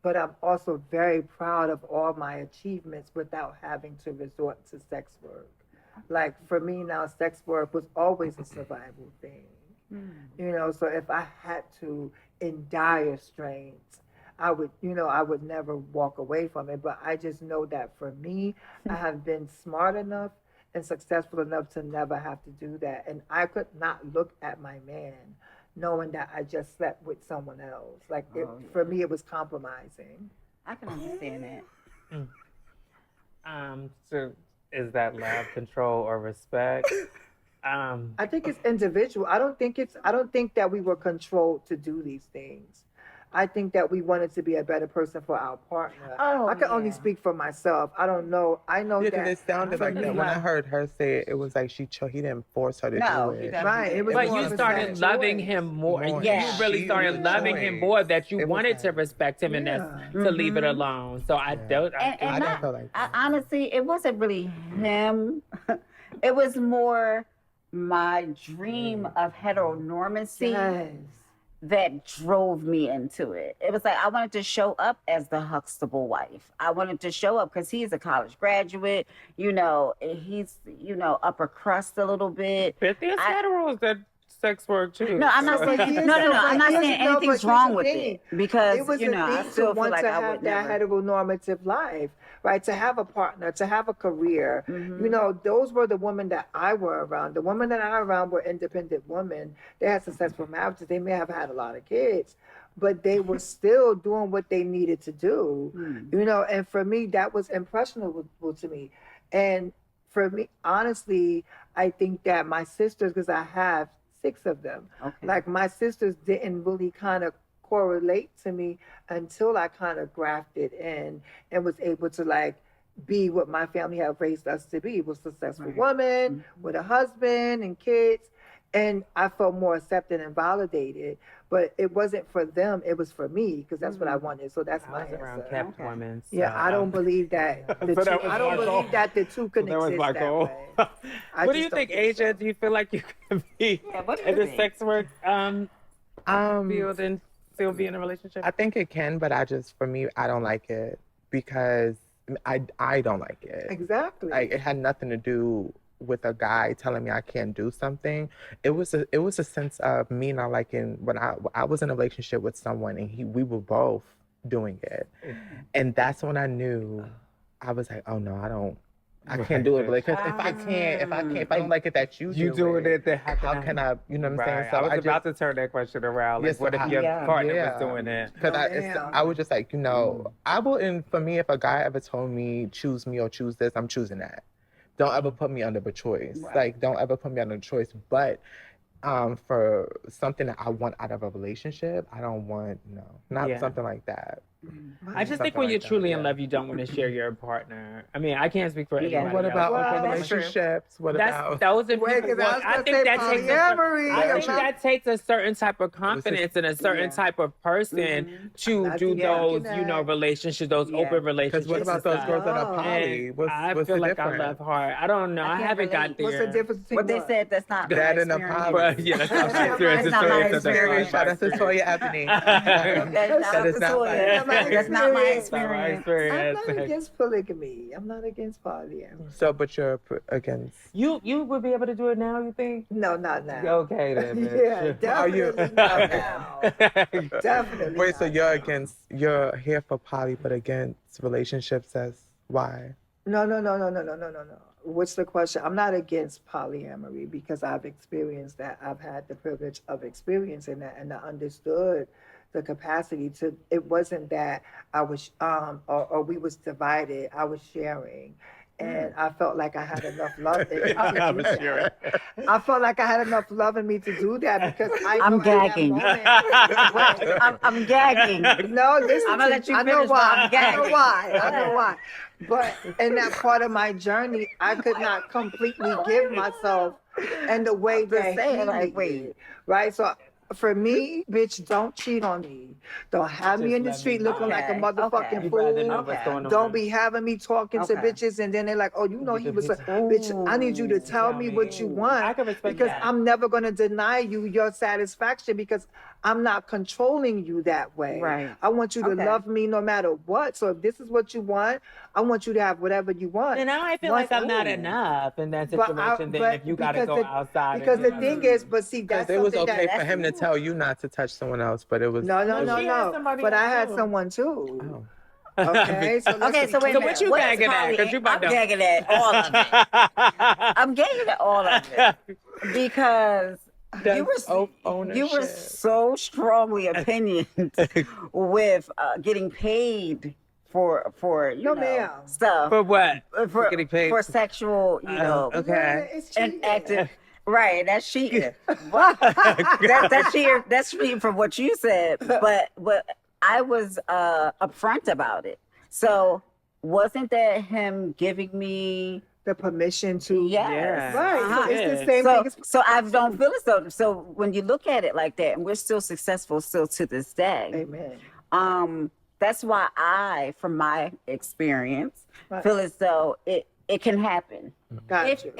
but I'm also very proud of all my achievements without having to resort to sex work. Like for me now, sex work was always a survival thing. You know, so if I had to, in dire straits, I would never walk away from it. But I just know that for me, I have been smart enough and successful enough to never have to do that. And I could not look at my man knowing that I just slept with someone else. Like for me, it was compromising. I can understand that. So is that love, control, or respect? I think it's individual. I don't think that we were controlled to do these things. I think that we wanted to be a better person for our partner. I can only speak for myself. I don't know. I know that. Because it sounded like that. When I heard her say it, it was like he didn't force her to do it. Right. It was but you started loving him more. You really started loving him more that you wanted to respect him and to leave it alone. So I don't. I don't feel like that. Honestly, it wasn't really him. It was more my dream of heteronormacy that drove me into it. It was like I wanted to show up as the Huxtable wife. I wanted to show up because he's a college graduate. You know, he's upper crust a little bit. But there's heteros that sex work too. No, I'm not saying no. I'm not saying anything's wrong with it because I still feel like I would that heteronormative life. Right, to have a partner, to have a career. You know, those were the women that I were around. The women that I around were independent women. They had successful marriages. They may have had a lot of kids, but they were still doing what they needed to do. You know, and for me, that was impressionable to me. And for me, honestly, I think that my sisters, because I have 6 of them, like my sisters didn't really kind of correlate to me until I kind of grafted in and was able to like be what my family had raised us to be, was a successful woman with a husband and kids. And I felt more accepted and validated, but it wasn't for them, it was for me, because that's what I wanted. So that's my answer. Around kept women. So. Yeah, I don't believe that. The two can exist that way. What do you think, Asia? Do you feel like you can be in the sex work field and still be in a relationship? I think it can, but for me, I don't like it because I don't like it. Exactly. Like it had nothing to do with a guy telling me I can't do something. It was a sense of me not liking when I was in a relationship with someone and we were both doing it, and that's when I knew I was like, oh no, I can't do it. Because if I don't like it that you doing it, then how can I? You know what I'm saying? So I was about to turn that question around. Like, what if your partner was doing it? Because I was just like, I wouldn't. For me, if a guy ever told me choose me or choose this, I'm choosing that. Don't ever put me under a choice. Like, don't ever put me under a choice. But for something that I want out of a relationship, I don't want something like that. I just think when you're truly in love, you don't want to share your partner. I mean, I can't speak for anybody. What about open relationships? What about those are people? I think that takes a certain type of confidence and a certain type of person to do those, relationships, those open relationships. Because what about those girls that are poly? I feel like I love hard. I don't know. I haven't got there. What's the difference between what they said? That's not that and a poly. Yeah, that's not my experience. Shout out to Toya Ebony. That is not my. That's not my experience. I'm not against polygamy. I'm not against polyamory. So, but you're against. You would be able to do it now, you think? No, not now. Okay, then. Yeah, definitely not now. Definitely. Wait, so you're here for poly, but against relationships as why? No. What's the question? I'm not against polyamory because I've experienced that. I've had the privilege of experiencing that, and I understood the capacity to. It wasn't that I was or we was divided. I was sharing, and I felt like I had enough love. I felt like I had enough love in me to do that because I'm gagging. I'm gagging. No, listen. I'm gonna let you I finish. know why. I'm gagging. I know why. But in that part of my journey, I could not completely give myself and the way that saying, he like, needed it, right? So for me, bitch, don't cheat on me. Don't have me Just in the let me street know. looking like a Okay, motherfucking okay. You'd rather know fool. what's going on. Don't be having me talking to Okay. bitches and then they're like, oh, you know he was a Ooh, bitch. I need you to tell me what you want. I can respect because that. I'm never gonna deny you your satisfaction because I'm not controlling you that way. Right. I want you to Okay. love me no matter what. So if this is what you want, I want you to have whatever you want. And now I feel Once- like I'm not Ooh. enough in that But situation. Then if you gotta because go outside, because and the do thing other- is, but see, that's Because it was something okay that for him to tell you not to touch someone else, but it was no, No, she had somebody but I else had too. someone too. Oh. Okay, so Okay, listen, so wait a So minute. what you What is gagging at? 'Cause you about I'm to- gagging at all of it. I'm gagging at all of it because you were so strongly opinioned with getting paid for you No, know ma'am. stuff For what? for getting paid? for sexual Okay. It's and cheating. active. Right, that's cheating. That's cheating from what you said. But I was upfront about it. So wasn't that him giving me The permission to Yes. right? Uh-huh. So it's the same so thing. so I don't feel as though so when you look at it like that, and we're still successful still to this day. Amen. That's why I, from my experience, Right. feel as though it can happen. Got you.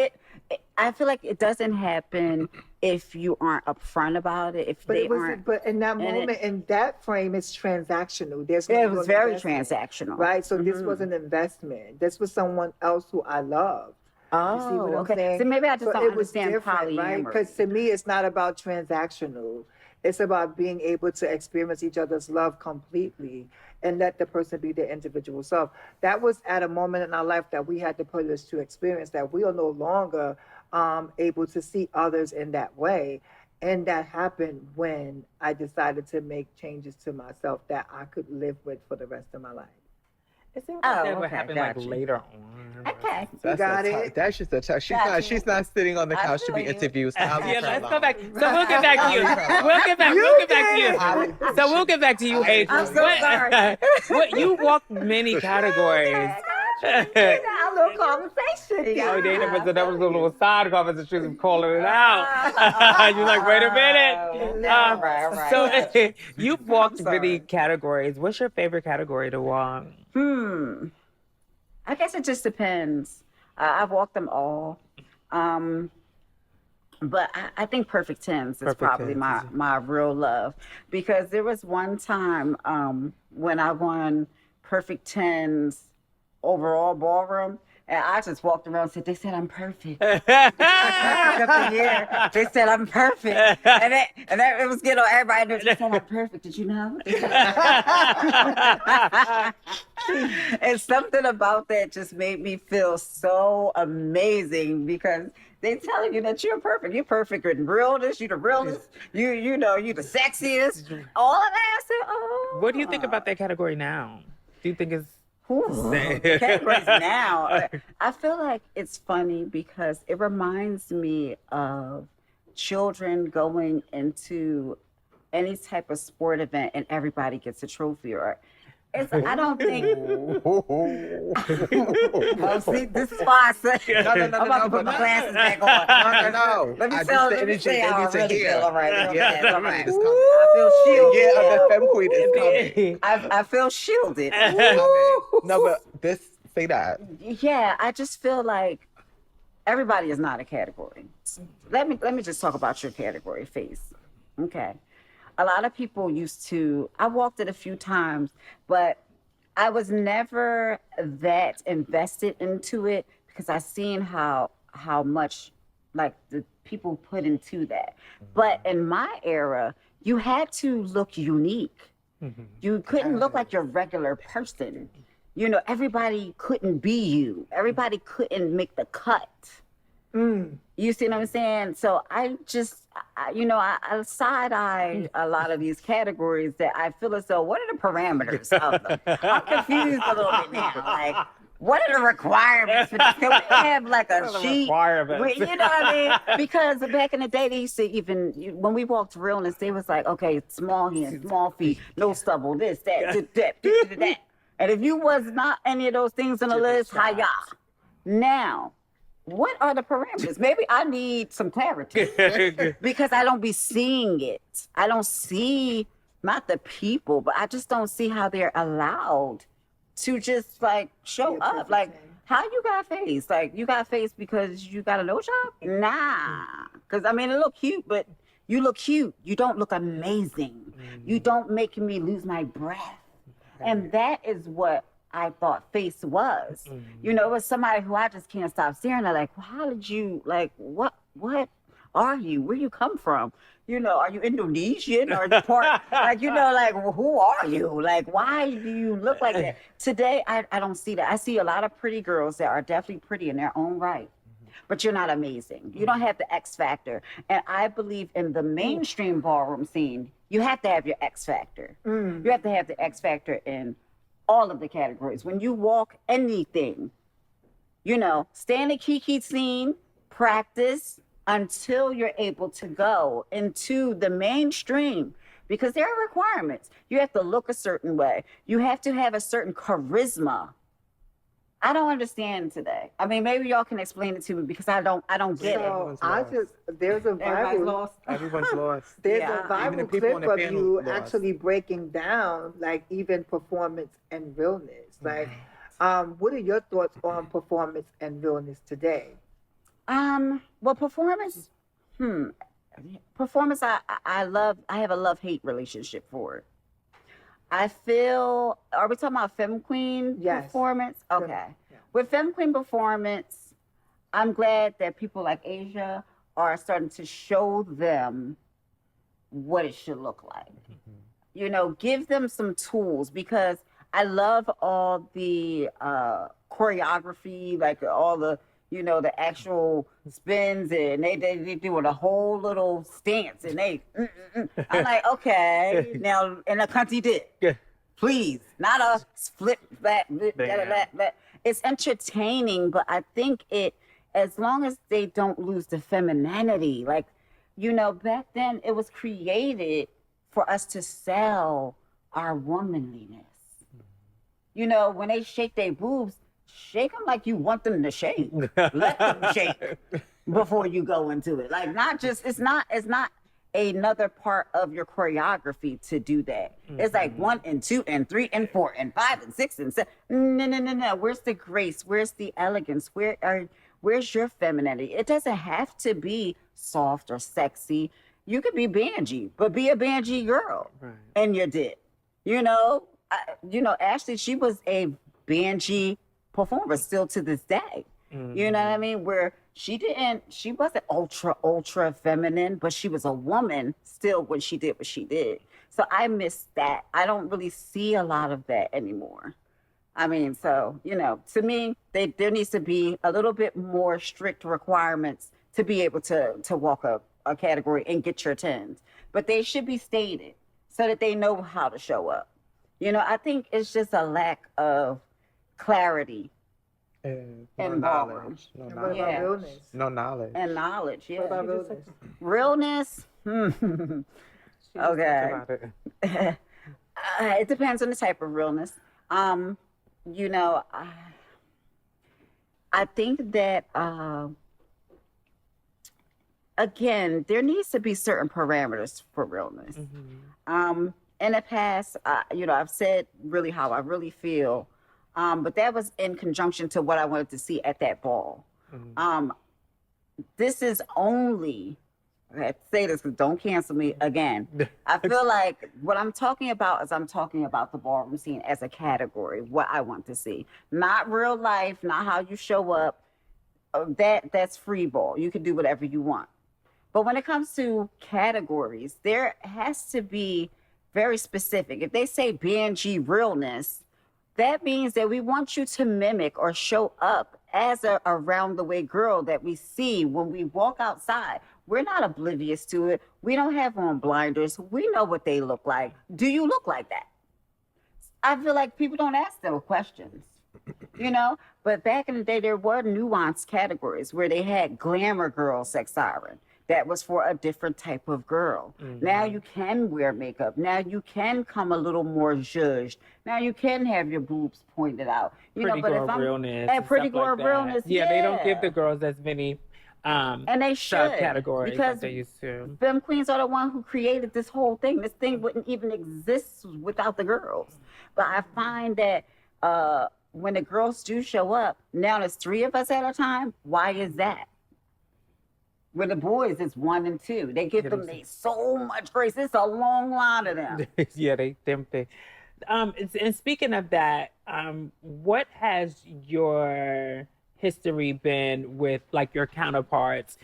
I feel like it doesn't happen if you aren't upfront about it. If But they it was, aren't, but in that in it. moment, in that frame, it's transactional. There's no it was real very investment, transactional, right? So this was an investment. This was someone else who I love. Oh, You see what I'm okay. saying? So maybe I just don't it was understand different, right? polyamory. Because to me, it's not about transactional. It's about being able to experience each other's love completely and let the person be their individual self. That was at a moment in our life that we had the privilege to experience that we are no longer able to see others in that way. And that happened when I decided to make changes to myself that I could live with for the rest of my life. It seems like Oh, that would okay, happen got like you. later on. Okay. You got it? That's just a touch. Got you. She's not sitting on the I couch to feel be you. interviewed. So I'll leave Yeah, her let's alone. go back. So we'll get back to you. We'll get back to you. So we'll get back to you, Adrian. I'm so sorry. What you walked many categories. Our little conversation. Oh, that was a little side conversation. She was calling it out. You're like, wait a minute. Right. So you've walked I'm sorry. many categories. What's your favorite category to walk? I guess it just depends. I've walked them all. But I think Perfect Tens is Perfect probably Tens. my real love. Because there was one time when I won Perfect Tens overall ballroom, and I just walked around and said, they said I'm perfect. Yeah, they said I'm perfect. And that it was getting on everybody. They said I'm perfect. Did you know? And something about that just made me feel so amazing because they telling you that you're perfect. You're perfect in realness. You're the realest. You know, you're the sexiest. All of that. I said, oh. What do you think about that category now? Do you think it's The categories now. I feel like it's funny because it reminds me of children going into any type of sport event and everybody gets a trophy or I don't think. Oh, see, this is why I said I'm about to put my glasses back on. No. Let me I tell just the let me energy say they how I need to really hear. feel. All right, Yeah, all right. it's coming. I feel The shielded. year of the Fem Queen is coming. I feel shielded. No, but say that. Yeah, I just feel like everybody is not a category. Let me just talk about your category, face. Okay. A lot of people used to, I walked it a few times, but I was never that invested into it because I seen how much like the people put into that. But in my era, you had to look unique. You couldn't look like your regular person. You know, everybody couldn't be you. Everybody couldn't make the cut. You see what I'm saying? So I side-eye a lot of these categories that I feel as though, what are the parameters of them? I'm confused a little bit now. Like, what are the requirements for this? Can we have like a sheet? You know what I mean? Because back in the day, they used to even, when we walked realness, they was like, okay, small hands, small feet, no stubble, this, that. And if you was not any of those things on the list, hiya. Now, what are the parameters? Maybe I need some clarity because I don't be seeing it. I don't see, not the people, but I just don't see how they're allowed to just like show Yeah, up. Like, perfect. how you got face? Like, you got face because you got a nose job? Nah. Because, I mean, it look cute, but you look cute. You don't look amazing. You don't make me lose my breath. And that is what I thought face was. You know, it was somebody who I just can't stop staring at. Like, well, how did you, like, what are you? Where you come from? You know, are you Indonesian or part? Like, you know, like, well, who are you? Like, why do you look like that? Today, I don't see that. I see a lot of pretty girls that are definitely pretty in their own right. But you're not amazing. You don't have the X factor. And I believe in the mainstream ballroom scene, you have to have your X factor. You have to have the X factor in all of the categories. When you walk anything, you know, stay in the Kiki scene, practice until you're able to go into the mainstream, because there are requirements. You have to look a certain way. You have to have a certain charisma. I don't understand today. I mean, maybe y'all can explain it to me because I don't get it. So there's a Everybody's viral, lost. Everyone's lost. there's Yeah. a Even the viral people on clip the of panel you lost. actually breaking down like even performance and realness. Like, what are your thoughts on performance and realness today? Well, performance, performance, I love, I have a love-hate relationship for it. I feel, are we talking about Fem Queen Yes. performance? Okay. Yeah. With Fem Queen performance, I'm glad that people like Asia are starting to show them what it should look like. You know, give them some tools, because I love all the choreography, like all the, you know, the actual spins, and they doing a whole little stance, and I'm like, okay, now, and a cunty dip. Please, not a flip that. It's entertaining, but I think it, as long as they don't lose the femininity, like, you know, back then it was created for us to sell our womanliness. You know, when they shake their boobs, shake them like you want them to shake. Let them shake before you go into it. Like, not just, it's not another part of your choreography to do that. It's like 1 and 2 and 3 and 4 and 5 and 6 and 7. No. Where's the grace? Where's the elegance? Where's your femininity? It doesn't have to be soft or sexy. You could be bangy, but be a bangy girl. Right. And you did. You know, Ashley, she was a bangy performer still to this day. You know what I mean? Where she wasn't ultra feminine, but she was a woman still when she did what she did. So I miss that. I don't really see a lot of that anymore. I mean, so, you know, to me, there needs to be a little bit more strict requirements to be able to walk a category and get your 10s. But they should be stated so that they know how to show up. You know, I think it's just a lack of clarity. And And knowledge. No And what knowledge. about Yeah. realness? No knowledge. And knowledge, yeah. What about realness? Realness? She just Okay. talked about it. It depends on the type of realness. You know, I think that, again, there needs to be certain parameters for realness. In the past, you know, I've said really how I really feel, but that was in conjunction to what I wanted to see at that ball. This is only, I have to say this because don't cancel me again. I feel like what I'm talking about is I'm talking about the ballroom scene as a category, what I want to see. Not real life, not how you show up. That's free ball. You can do whatever you want. But when it comes to categories, there has to be very specific. If they say BNG realness, that means that we want you to mimic or show up as a around the way girl that we see when we walk outside. We're not oblivious to it. We don't have on blinders. We know what they look like. Do you look like that? I feel like people don't ask those questions, you know? But back in the day, there were nuanced categories where they had glamour girl sex siren. that was for a different type of girl. Now you can wear makeup. Now you can come a little more zhuzhed. Now you can have your boobs pointed out. You Pretty know, but girl if I'm realness and pretty stuff like girl that. realness, Yeah, they don't give the girls as many and they should, subcategories because like they used to. Fem Queens are the one who created this whole thing. This thing wouldn't even exist without the girls. But I find that when the girls do show up, now there's 3 of us at a time. Why is that? When the boys, it's 1 and 2. They give them so much grace. It's a long line of them. Yeah, they. And speaking of that, what has your history been with like your counterparts,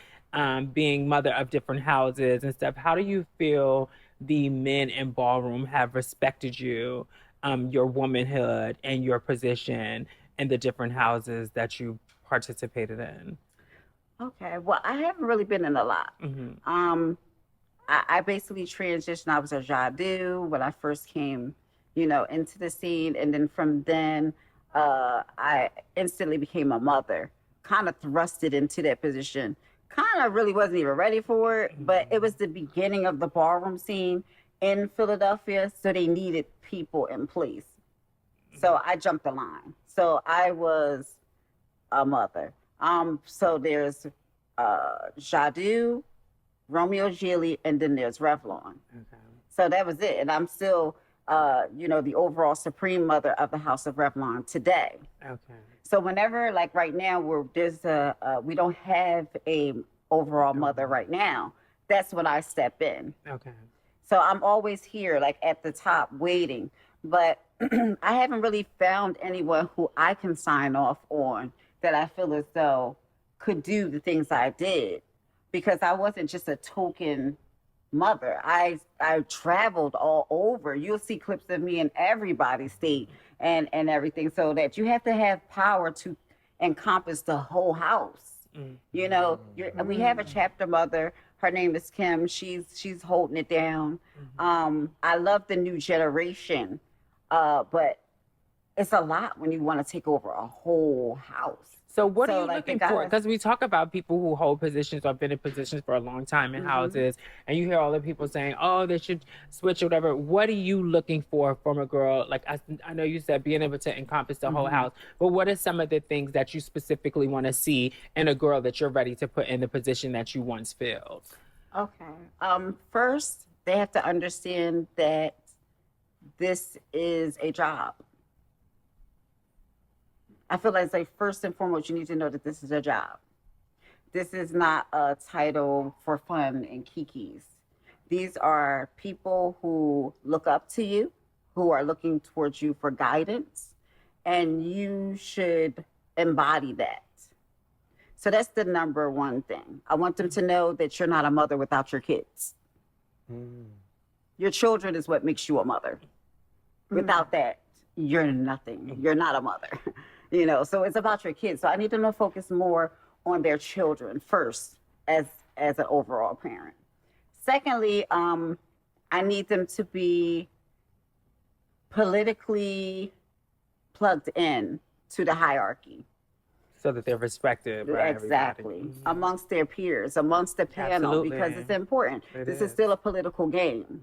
being mother of different houses and stuff? How do you feel the men in Ballroom have respected you, your womanhood, and your position in the different houses that you participated in? Okay, well, I haven't really been in a lot. I basically transitioned. I was a jadu when I first came, into the scene. And then from then, I instantly became a mother, kind of thrusted into that position. Kind of really wasn't even ready for it, but it was the beginning of the ballroom scene in Philadelphia. So they needed people in place. So I jumped the line. So I was a mother. So there's Jadu, Romeo Gilly, and then there's Revlon. Okay. So that was it. And I'm still, the overall supreme mother of the House of Revlon today. Okay. So whenever, like right now, we don't have a overall mother right now, that's when I step in. Okay. So I'm always here, like at the top, waiting. But I haven't really found anyone who I can sign off on that I feel as though could do the things I did, because I wasn't just a token mother. I traveled all over. You'll see clips of me in everybody's state and everything, so that you have to have power to encompass the whole house. We have a chapter mother. Her name is Kim. She's holding it down. I love the new generation, but it's a lot when you want to take over a whole house. So what are you looking for? Because we talk about people who hold positions or have been in positions for a long time in houses, and you hear all the people saying, oh, they should switch or whatever. What are you looking for from a girl? Like, I know you said being able to encompass the whole house, but what are some of the things that you specifically want to see in a girl that you're ready to put in the position that you once filled? Okay. First, they have to understand that this is a job. I feel like first and foremost, you need to know that this is a job. This is not a title for fun and kikis. These are people who look up to you, who are looking towards you for guidance, and you should embody that. So that's the number one thing. I want them to know that you're not a mother without your kids. Your children is what makes you a mother. Without that, you're nothing. You're not a mother. So it's about your kids. So I need them to focus more on their children first as an overall parent. Secondly, I need them to be politically plugged in to the hierarchy. So that they're respected by Exactly. everybody. Amongst their peers, amongst the panel, because it's important. This is still a political game.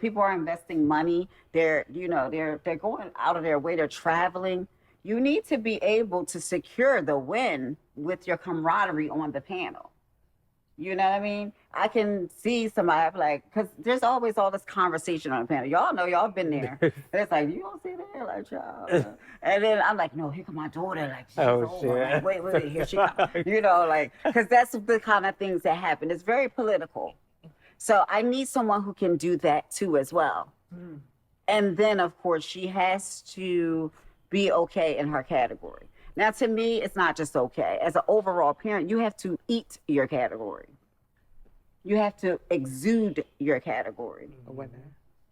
People are investing money. They're going out of their way. They're traveling. You need to be able to secure the win with your camaraderie on the panel. You know what I mean? I can see somebody because there's always all this conversation on the panel. Y'all know, y'all been there. And it's like, you don't see that, like, y'all. And then I'm like, no, here come my daughter. Like, she's over. Like, wait, here she comes. Because that's the kind of things that happen. It's very political. So I need someone who can do that too as well. And then, of course, she has to be okay in her category. Now, to me, it's not just okay. As an overall parent, you have to eat your category. You have to exude your category. A winner.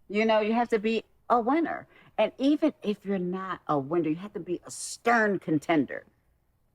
You have to be a winner. And even if you're not a winner, you have to be a stern contender.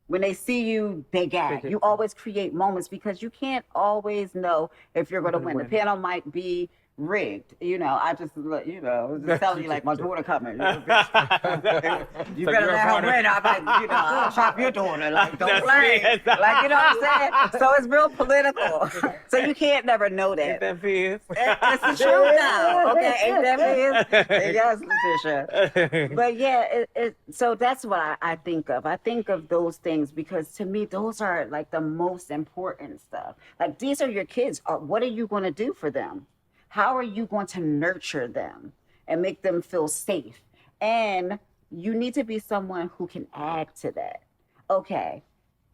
When they see you, they gag. You always create moments because you can't always know if you're going to win. The panel might be rigged. You know, I just, you know, just telling you like my daughter coming. You, know, bitch. You better let her win. I'm like, you know, I'll chop your daughter. Like, don't play. Like, you know what I'm saying? So it's real political. So you can't never know that. Ain't that fierce? It's the truth now. Okay, ain't that fierce? Yes, Letitia. But yeah, so that's what I think of. I think of those things because to me, those are like the most important stuff. Like, these are your kids. What are you going to do for them? How are you going to nurture them and make them feel safe? And you need to be someone who can add to that. Okay.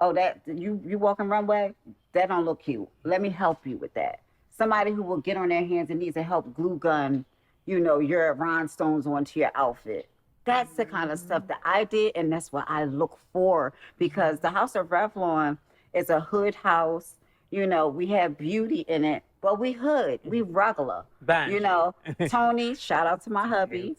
Oh, that you walking runway? That don't look cute. Let me help you with that. Somebody who will get on their hands and knees and help glue gun, you know, your rhinestones onto your outfit. That's the kind of stuff that I did, and that's what I look for, because the House of Revlon is a hood house. You know, we have beauty in it, but we hood, we regular. Bang. You know, Tony, shout out to my hubby.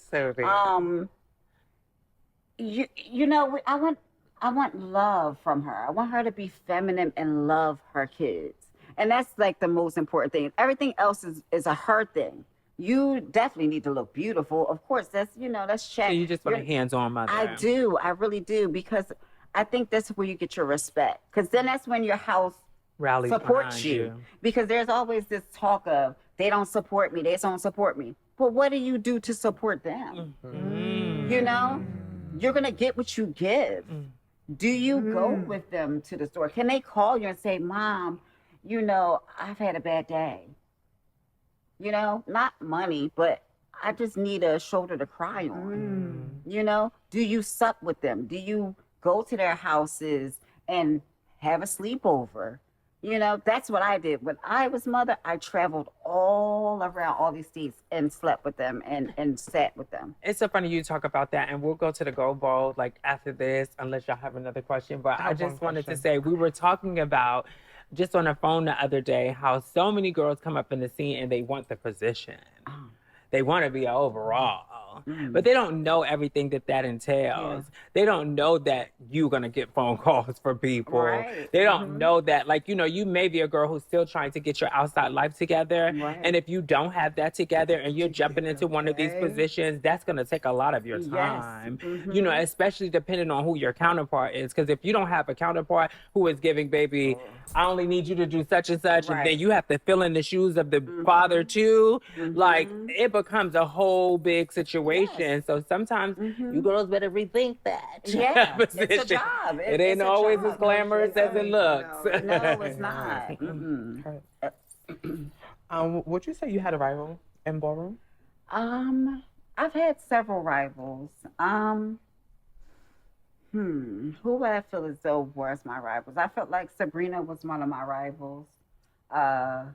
You know, I want love from her. I want her to be feminine and love her kids. And that's like the most important thing. Everything else is a her thing. You definitely need to look beautiful. Of course, that's, you know, that's check. So you just want a hands-on mother. I do. I really do. Because I think that's where you get your respect. Because then that's when your house rallies supports you. Because there's always this talk of, they don't support me. They don't support me. But what do you do to support them? Mm-hmm. You know, you're going to get what you give. Do you go with them to the store? Can they call you and say, Mom, you know, I've had a bad day. You know, not money, but I just need a shoulder to cry on. You know, do you sup with them? Do you go to their houses and have a sleepover? You know, that's what I did. When I was mother, I traveled all around all these states and slept with them and sat with them. It's so funny you talk about that, and we'll go to the Gold Bowl like after this, unless y'all have another question. But I just wanted to say, we were talking about just on the phone the other day how so many girls come up in the scene and they want the position. They want to be an overall. But they don't know everything that entails. They don't know that you're going to get phone calls for people. Right. They don't know that, like, you know, you may be a girl who's still trying to get your outside life together. Right. And if you don't have that together and you're jumping into one of these positions, that's going to take a lot of your time. You know, especially depending on who your counterpart is. Because if you don't have a counterpart who is giving, baby, I only need you to do such and such, and then you have to fill in the shoes of the father too, like, it becomes a whole big situation. So sometimes you girls better rethink that. Yeah, position. it's a job. It ain't always as glamorous as it looks. No, it's not. Would you say you had a rival in Ballroom? I've had several rivals. Who would I feel as though was my rivals? I felt like Sabrina was one of my rivals. I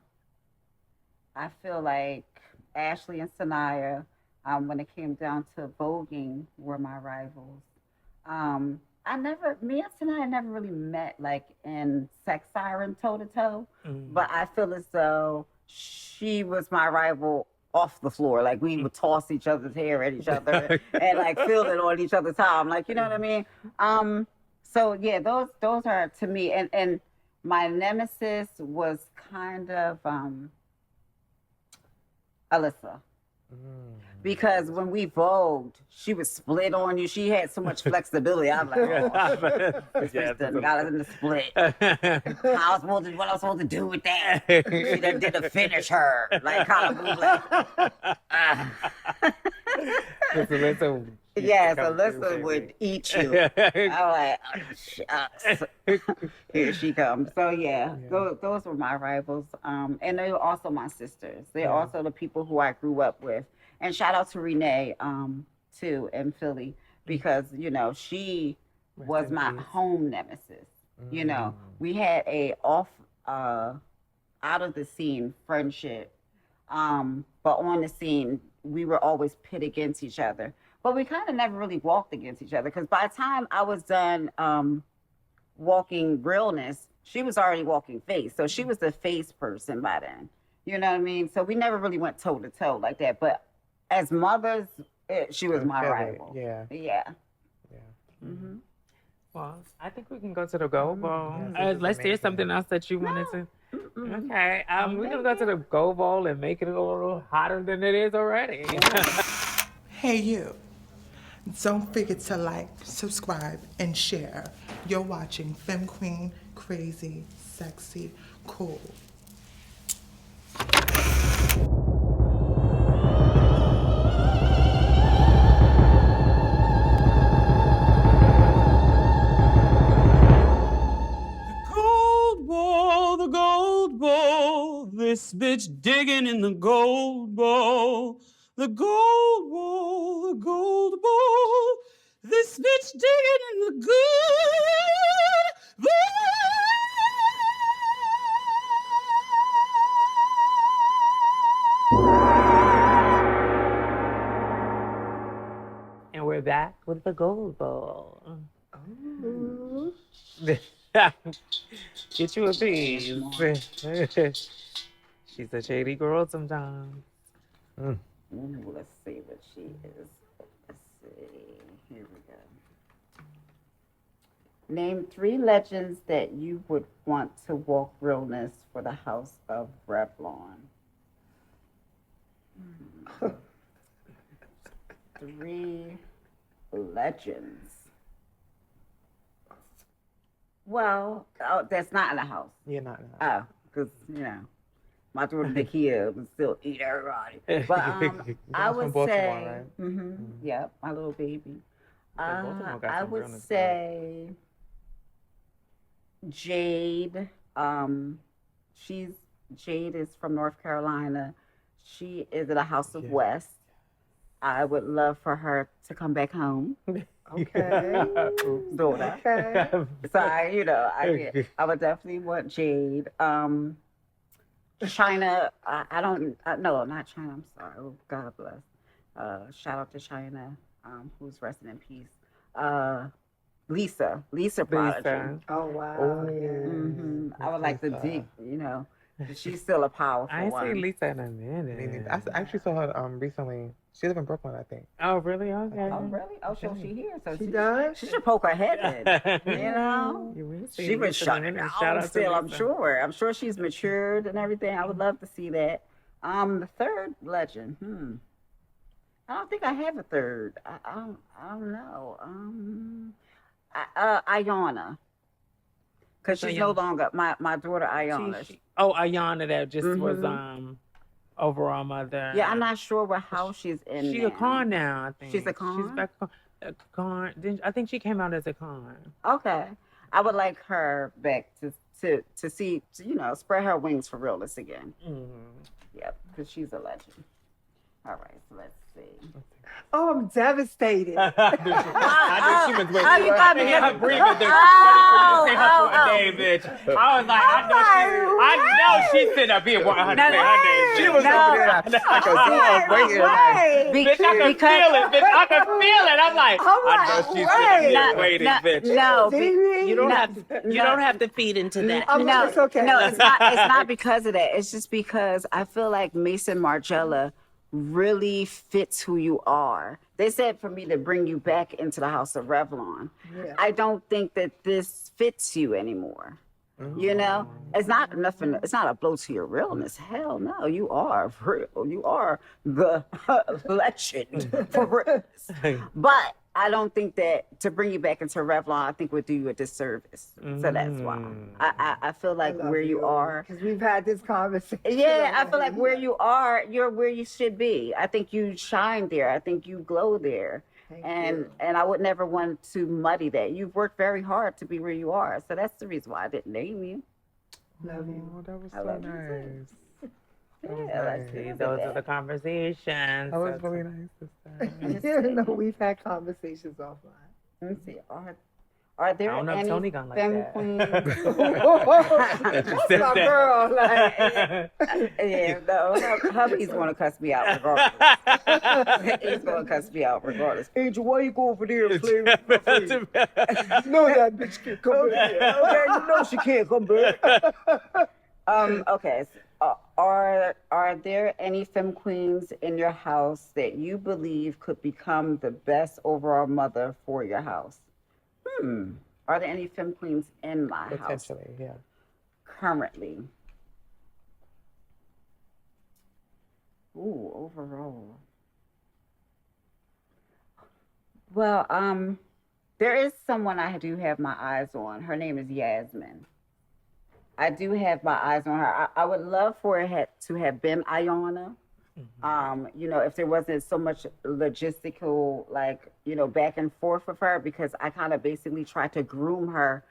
feel like Ashley and Sanaya, when it came down to voguing, were my rivals. Me and Sanaya never really met like in Sex Siren toe to toe, but I feel as though she was my rival off the floor. Like, we would toss each other's hair at each other and like feel it on each other's time. Like, you know what I mean? So yeah, those are to me, and my nemesis was kind of Alyssa. Because when we vogued, she would split on you. She had so much flexibility. I'm like, this bitch done got us in the split. What I was supposed to do with that? She done did to finish her. Like, kind of move like, Yes, Alyssa would eat you. I'm like, shucks. Here she comes. So yeah, those were my rivals. And they were also my sisters. They're also the people who I grew up with. And shout out to Renee, too, in Philly, because, you know, she was my home nemesis. You know, we had a out of the scene friendship. But on the scene, we were always pit against each other. But we kind of never really walked against each other, because by the time I was done walking realness, she was already walking face. So she was the face person by then. You know what I mean? So we never really went toe to toe like that. But as mothers, she was my rival. Yeah. Well, I think we can go to the Gold Bowl. Let's hear something else that you wanted to. Okay, we're gonna go to the Gold Bowl and make it a little hotter than it is already. Hey you, don't forget to like, subscribe, and share. You're watching Fem Queen, crazy, sexy, cool. The gold bowl, this bitch digging in the gold bowl. The gold bowl, the gold bowl, this bitch digging in the good bowl. And we're back with the Gold Bowl. Get you a piece. She's a shady girl sometimes. Ooh, let's see what she is. Let's see. Here we go. Name 3 legends that you would want to walk realness for the House of Revlon. 3 legends. Well, that's not in the house. You're not. Oh, because, my daughter Big here would still eat everybody. But I would say, yep, my little baby. I would say Jade. Jade is from North Carolina. She is at a House of West. I would love for her to come back home. Okay. Daughter. Okay. So I would definitely want Jade. China, no, not China, I'm sorry. Oh, God bless. Shout out to China, who's resting in peace. Lisa Prodigy. Oh, wow. Oh, Yeah. I would like to dig, she's still a powerful I ain't one. seen Lisa in a minute. I actually saw her recently. She lives in Brooklyn, I think. Oh, really? Okay. Oh, really? Oh, so she here. So She does? She should poke her head in, You will see She was Lisa shut in a minute. down to still, I'm Lisa. sure. I'm sure she's matured and everything. I would love to see that. The third legend. I don't think I have a third. I don't know. Ayana. Because she's no longer my daughter Ayana. Ayana that just was overall mother. Yeah, I'm not sure what house she's in. She's now. a con now, I think. She's a con? She's back a con. I think she came out as a con. Okay. I would like her back to see, spread her wings for realness again. Yep, because she's a legend. All right, so let's see. Oh, I'm devastated. I knew she was waiting. you thought me- her breathing. Say her name, bitch. I was like, I know she's sitting up here wanting her to say her name. She was over there like a dog waiting. Like, Bitch, I can feel it, bitch. I can feel it. I'm like, I know she's sitting here waiting, bitch. You don't have to feed into that. No, it's okay. No, it's not because of that. It's just because I feel like Mason Margiela really fits who you are. They said for me to bring you back into the House of Revlon. Yeah. I don't think that this fits you anymore. It's not nothing. It's not a blow to your realness. Hell no, you are real. You are the legend for realness. But I don't think that to bring you back into Revlon, I think would do you a disservice. So that's why I feel like where you are. Because we've had this conversation. Yeah, I feel like where you are, you're where you should be. I think you shine there. I think you glow there. And I would never want to muddy that. You've worked very hard to be where you are. So that's the reason why I didn't name you. Love you. oh, that was I so love you nice. Yeah, let's See, see. those are the conversations. That was really nice this time. Even though we've had conversations offline. Let me see. Are there I don't know if any Tony gonna like Fem that. Queens? That's my girl. Like, Yeah, no, hubby's gonna cuss me out regardless. He's gonna cuss me out regardless. Angel, why you go over there and play with my face? you know that bitch can come in here. Okay, you know she can't come back. Okay. Are there any Fem Queens in your house that you believe could become the best overall mother for your house? Are there any Fem Queens in my house Potentially, yeah. currently? Ooh, overall. Well, there is someone I do have my eyes on. Her name is Yasmin. I do have my eyes on her. I would love for it to have been Ayana. You know, if there wasn't so much logistical, like, you know, back and forth with her, because I kind of basically tried to groom her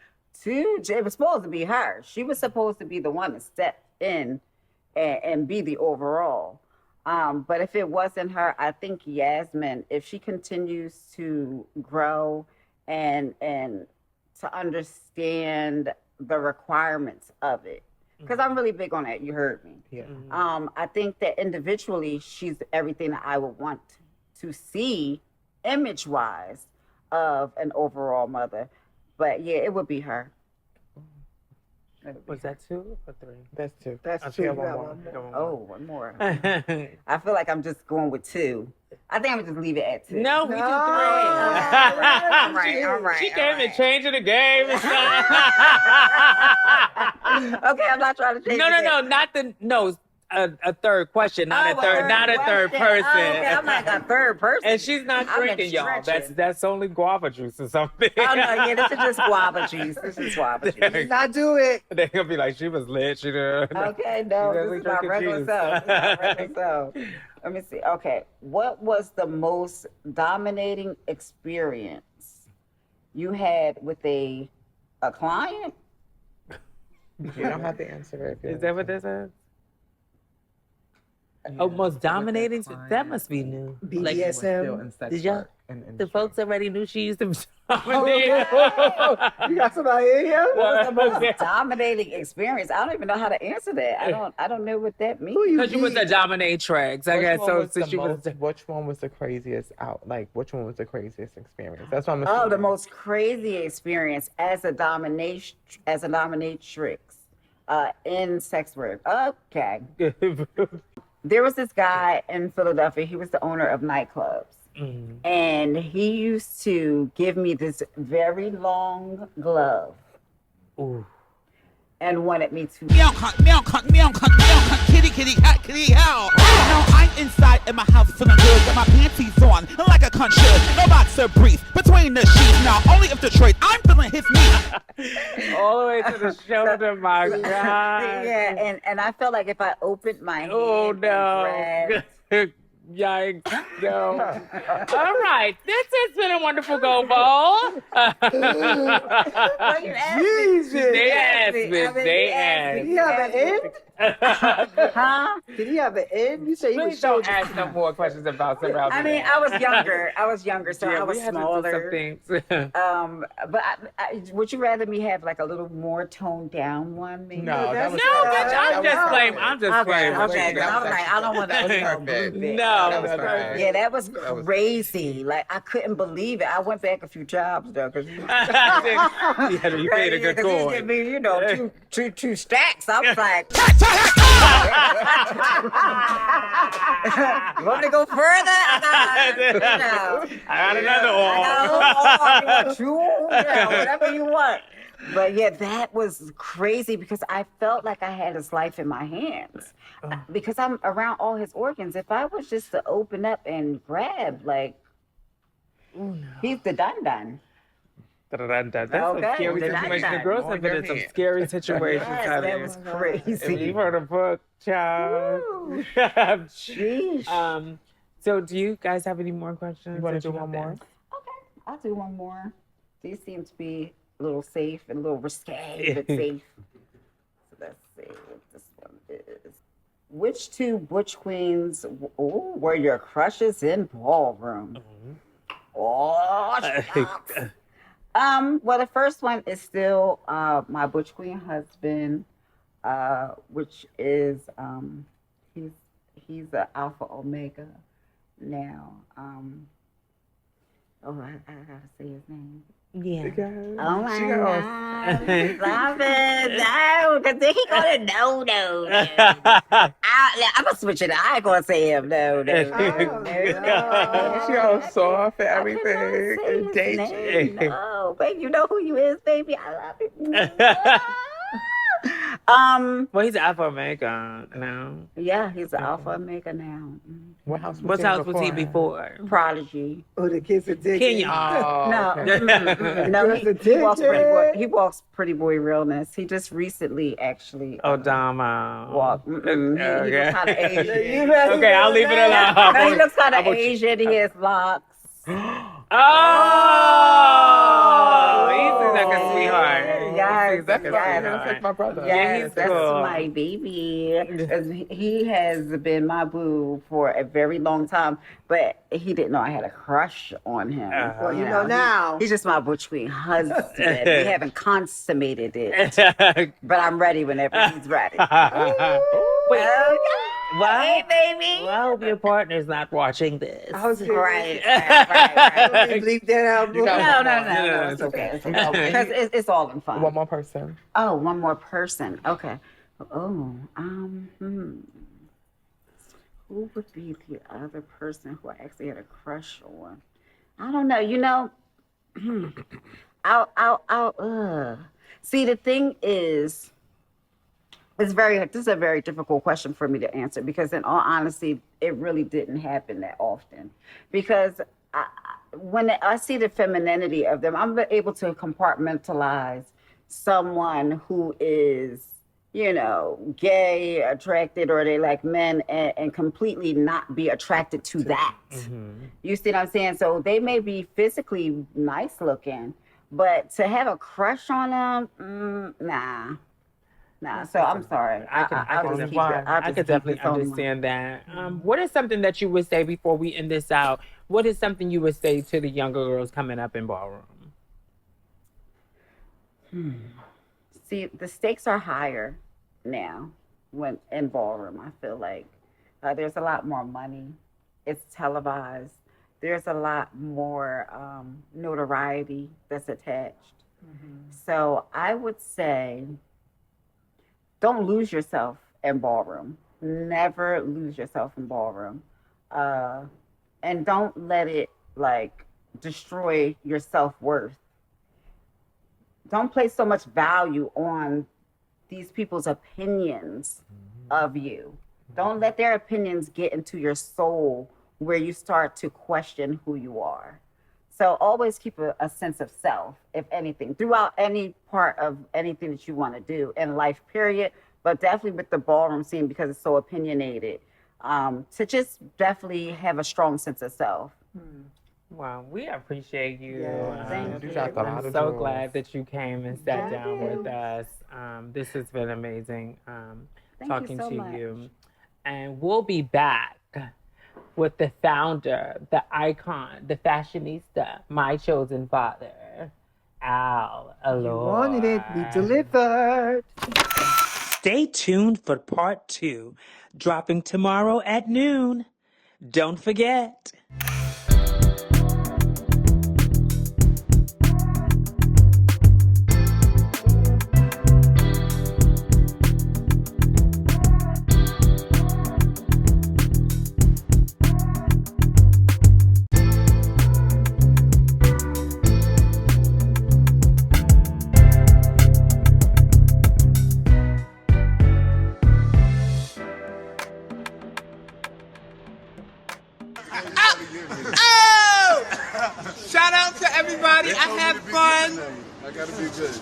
it was supposed to be her. She was supposed to be the one to step in and be the overall. But if it wasn't her, I think Yasmin, if she continues to grow and to understand the requirements of it, because I'm really big on that. You heard me. Yeah. I think that individually, she's everything that I would want to see image-wise of an overall mother. But yeah, it would be her. Was that 2 or 3? That's 2. That's I'll true. share You got one more. one more. Oh, one more. I feel like I'm just going with 2. I think I'm gonna just leave it at 2. No, we do 3. All right. She came and changing the game. Okay, I'm not trying to change No, a third question, not a third person. Oh, okay, I'm like a third person. And she's not I'm drinking, y'all. stretching. That's only guava juice or something. Oh no, yeah, this is just guava juice. Did not do it. They're gonna be like, she was lit. She did. Okay, no, She's this only is my drinking regular juice. self. This is my regular self. Let me see. Okay, what was the most dominating experience you had with a client? You don't have to answer it. Is that what this is? Oh, most dominating? That must be new. BDSM. Did y'all? The folks already knew she used to dominate. You got somebody in here? What was the most dominating experience? I don't even know how to answer that. I don't know what that means. Because you was a dominatrix, I guess. Which one was the craziest which one was the craziest experience? That's what I'm Oh, the most crazy experience as a dominatrix in sex work. Okay. There was this guy in Philadelphia. He was the owner of nightclubs. And he used to give me this very long glove. Ooh. And wanted me to meow cunt, kitty, cat, kitty, hell. Now I'm inside in my house feeling good, got my panties on like a cunt should. No boxer brief between the sheets. Now only if Detroit, I'm feeling his meat. All the way to the shoulder, my God. Yeah, and I felt like if I opened my hand and grabbed, Yikes. No. All right. This has been a wonderful Go Bowl. Jesus. They asked me. Did he have an end? huh? Did he have an end? You say he Please was don't ask no more questions about surrounding. I mean, I was younger, so I was smaller. But would you rather me have like a little more toned down one? Maybe? No, that was bitch, I'm just playing. Okay, I was like, I don't want that. No. Yeah, that was crazy. Like, I couldn't believe it. I went back a few jobs though, because you paid a good coin. Give me, you know, two stacks. I was like, you want me to go further? I got another one. You want whatever you want. But yeah, that was crazy because I felt like I had his life in my hands. Because I'm around all his organs. If I was just to open up and grab, like, he's the dun-dun. That's some scary situation. The girls have been in some scary situations. Yes, that was crazy. You've heard a book, child. Sheesh. So do you guys have any more questions? You want to do one more? Okay, I'll do one more. These seem to be a little safe and a little risque, but safe. So let's see what this one is. Which 2 butch queens were your crushes in Ballroom? Oh, shucks. Well, the first one is still my butch queen husband, which is he's an alpha omega now. I gotta say his name. Yeah. Oh my God. Stop it. No, because then he gonna no. I'm gonna switch it. I ain't gonna say him. No. She all soft and everything. And dainty. No, baby, you know who you is, baby. I love you. Well, he's Alpha Omega now. Yeah, he's an Alpha Omega now. What house was What he house was he before? Prodigy. Oh, the kids are digging. Kenya. No, okay. no, Just a he walks Pretty Boy Realness. He just recently actually Oh, Dama. walked. He looks kind of Asian. Okay, I'll leave it alone. No, he looks kind of Asian. He has locks. Oh, he's like a sweetheart. Yes, He's like a yes. sweetheart. That's my brother. Yes, he's that's cool. my baby. 'Cause he has been my boo for a very long time, but he didn't know I had a crush on him. Well, you know now. He's just my butch queen husband. We haven't consummated it, but I'm ready whenever he's ready. Wait, well, Hey, baby. well, I hope your partner's not watching this. I was Right. Let me bleep that out. You got boo. No. It's okay. Because it's all in fun. One more person. Oh, one more person. Okay. Oh, who would be the other person who I actually had a crush on? I don't know. You know, See, the thing is, this is a very difficult question for me to answer because, in all honesty, it really didn't happen that often. Because when I see the femininity of them, I'm able to compartmentalize someone who is, gay, attracted, or they like men, and completely not be attracted to that. Mm-hmm. You see what I'm saying? So they may be physically nice looking, but to have a crush on them, nah. So I'm sorry. I could definitely understand that. What is something that you would say before we end this out? What is something you would say to the younger girls coming up in ballroom? See, the stakes are higher now when in ballroom. I feel like there's a lot more money. It's televised. There's a lot more notoriety that's attached. Mm-hmm. So I would say, don't lose yourself in ballroom. Never lose yourself in ballroom. And don't let it destroy your self-worth. Don't place so much value on these people's opinions of you. Don't let their opinions get into your soul where you start to question who you are. So always keep a sense of self, if anything, throughout any part of anything that you want to do in life, period. But definitely with the ballroom scene, because it's so opinionated, to just definitely have a strong sense of self. Wow, we appreciate you. Yeah, thank you. I'm so glad that you came and sat down with us. This has been amazing talking so to much. you. And we'll be back with the founder, the icon, the fashionista, my chosen father, Al Alor. You wanted it, we delivered. Stay tuned for part 2, dropping tomorrow at noon. Don't forget. Shout out to everybody. I had fun. I gotta be good.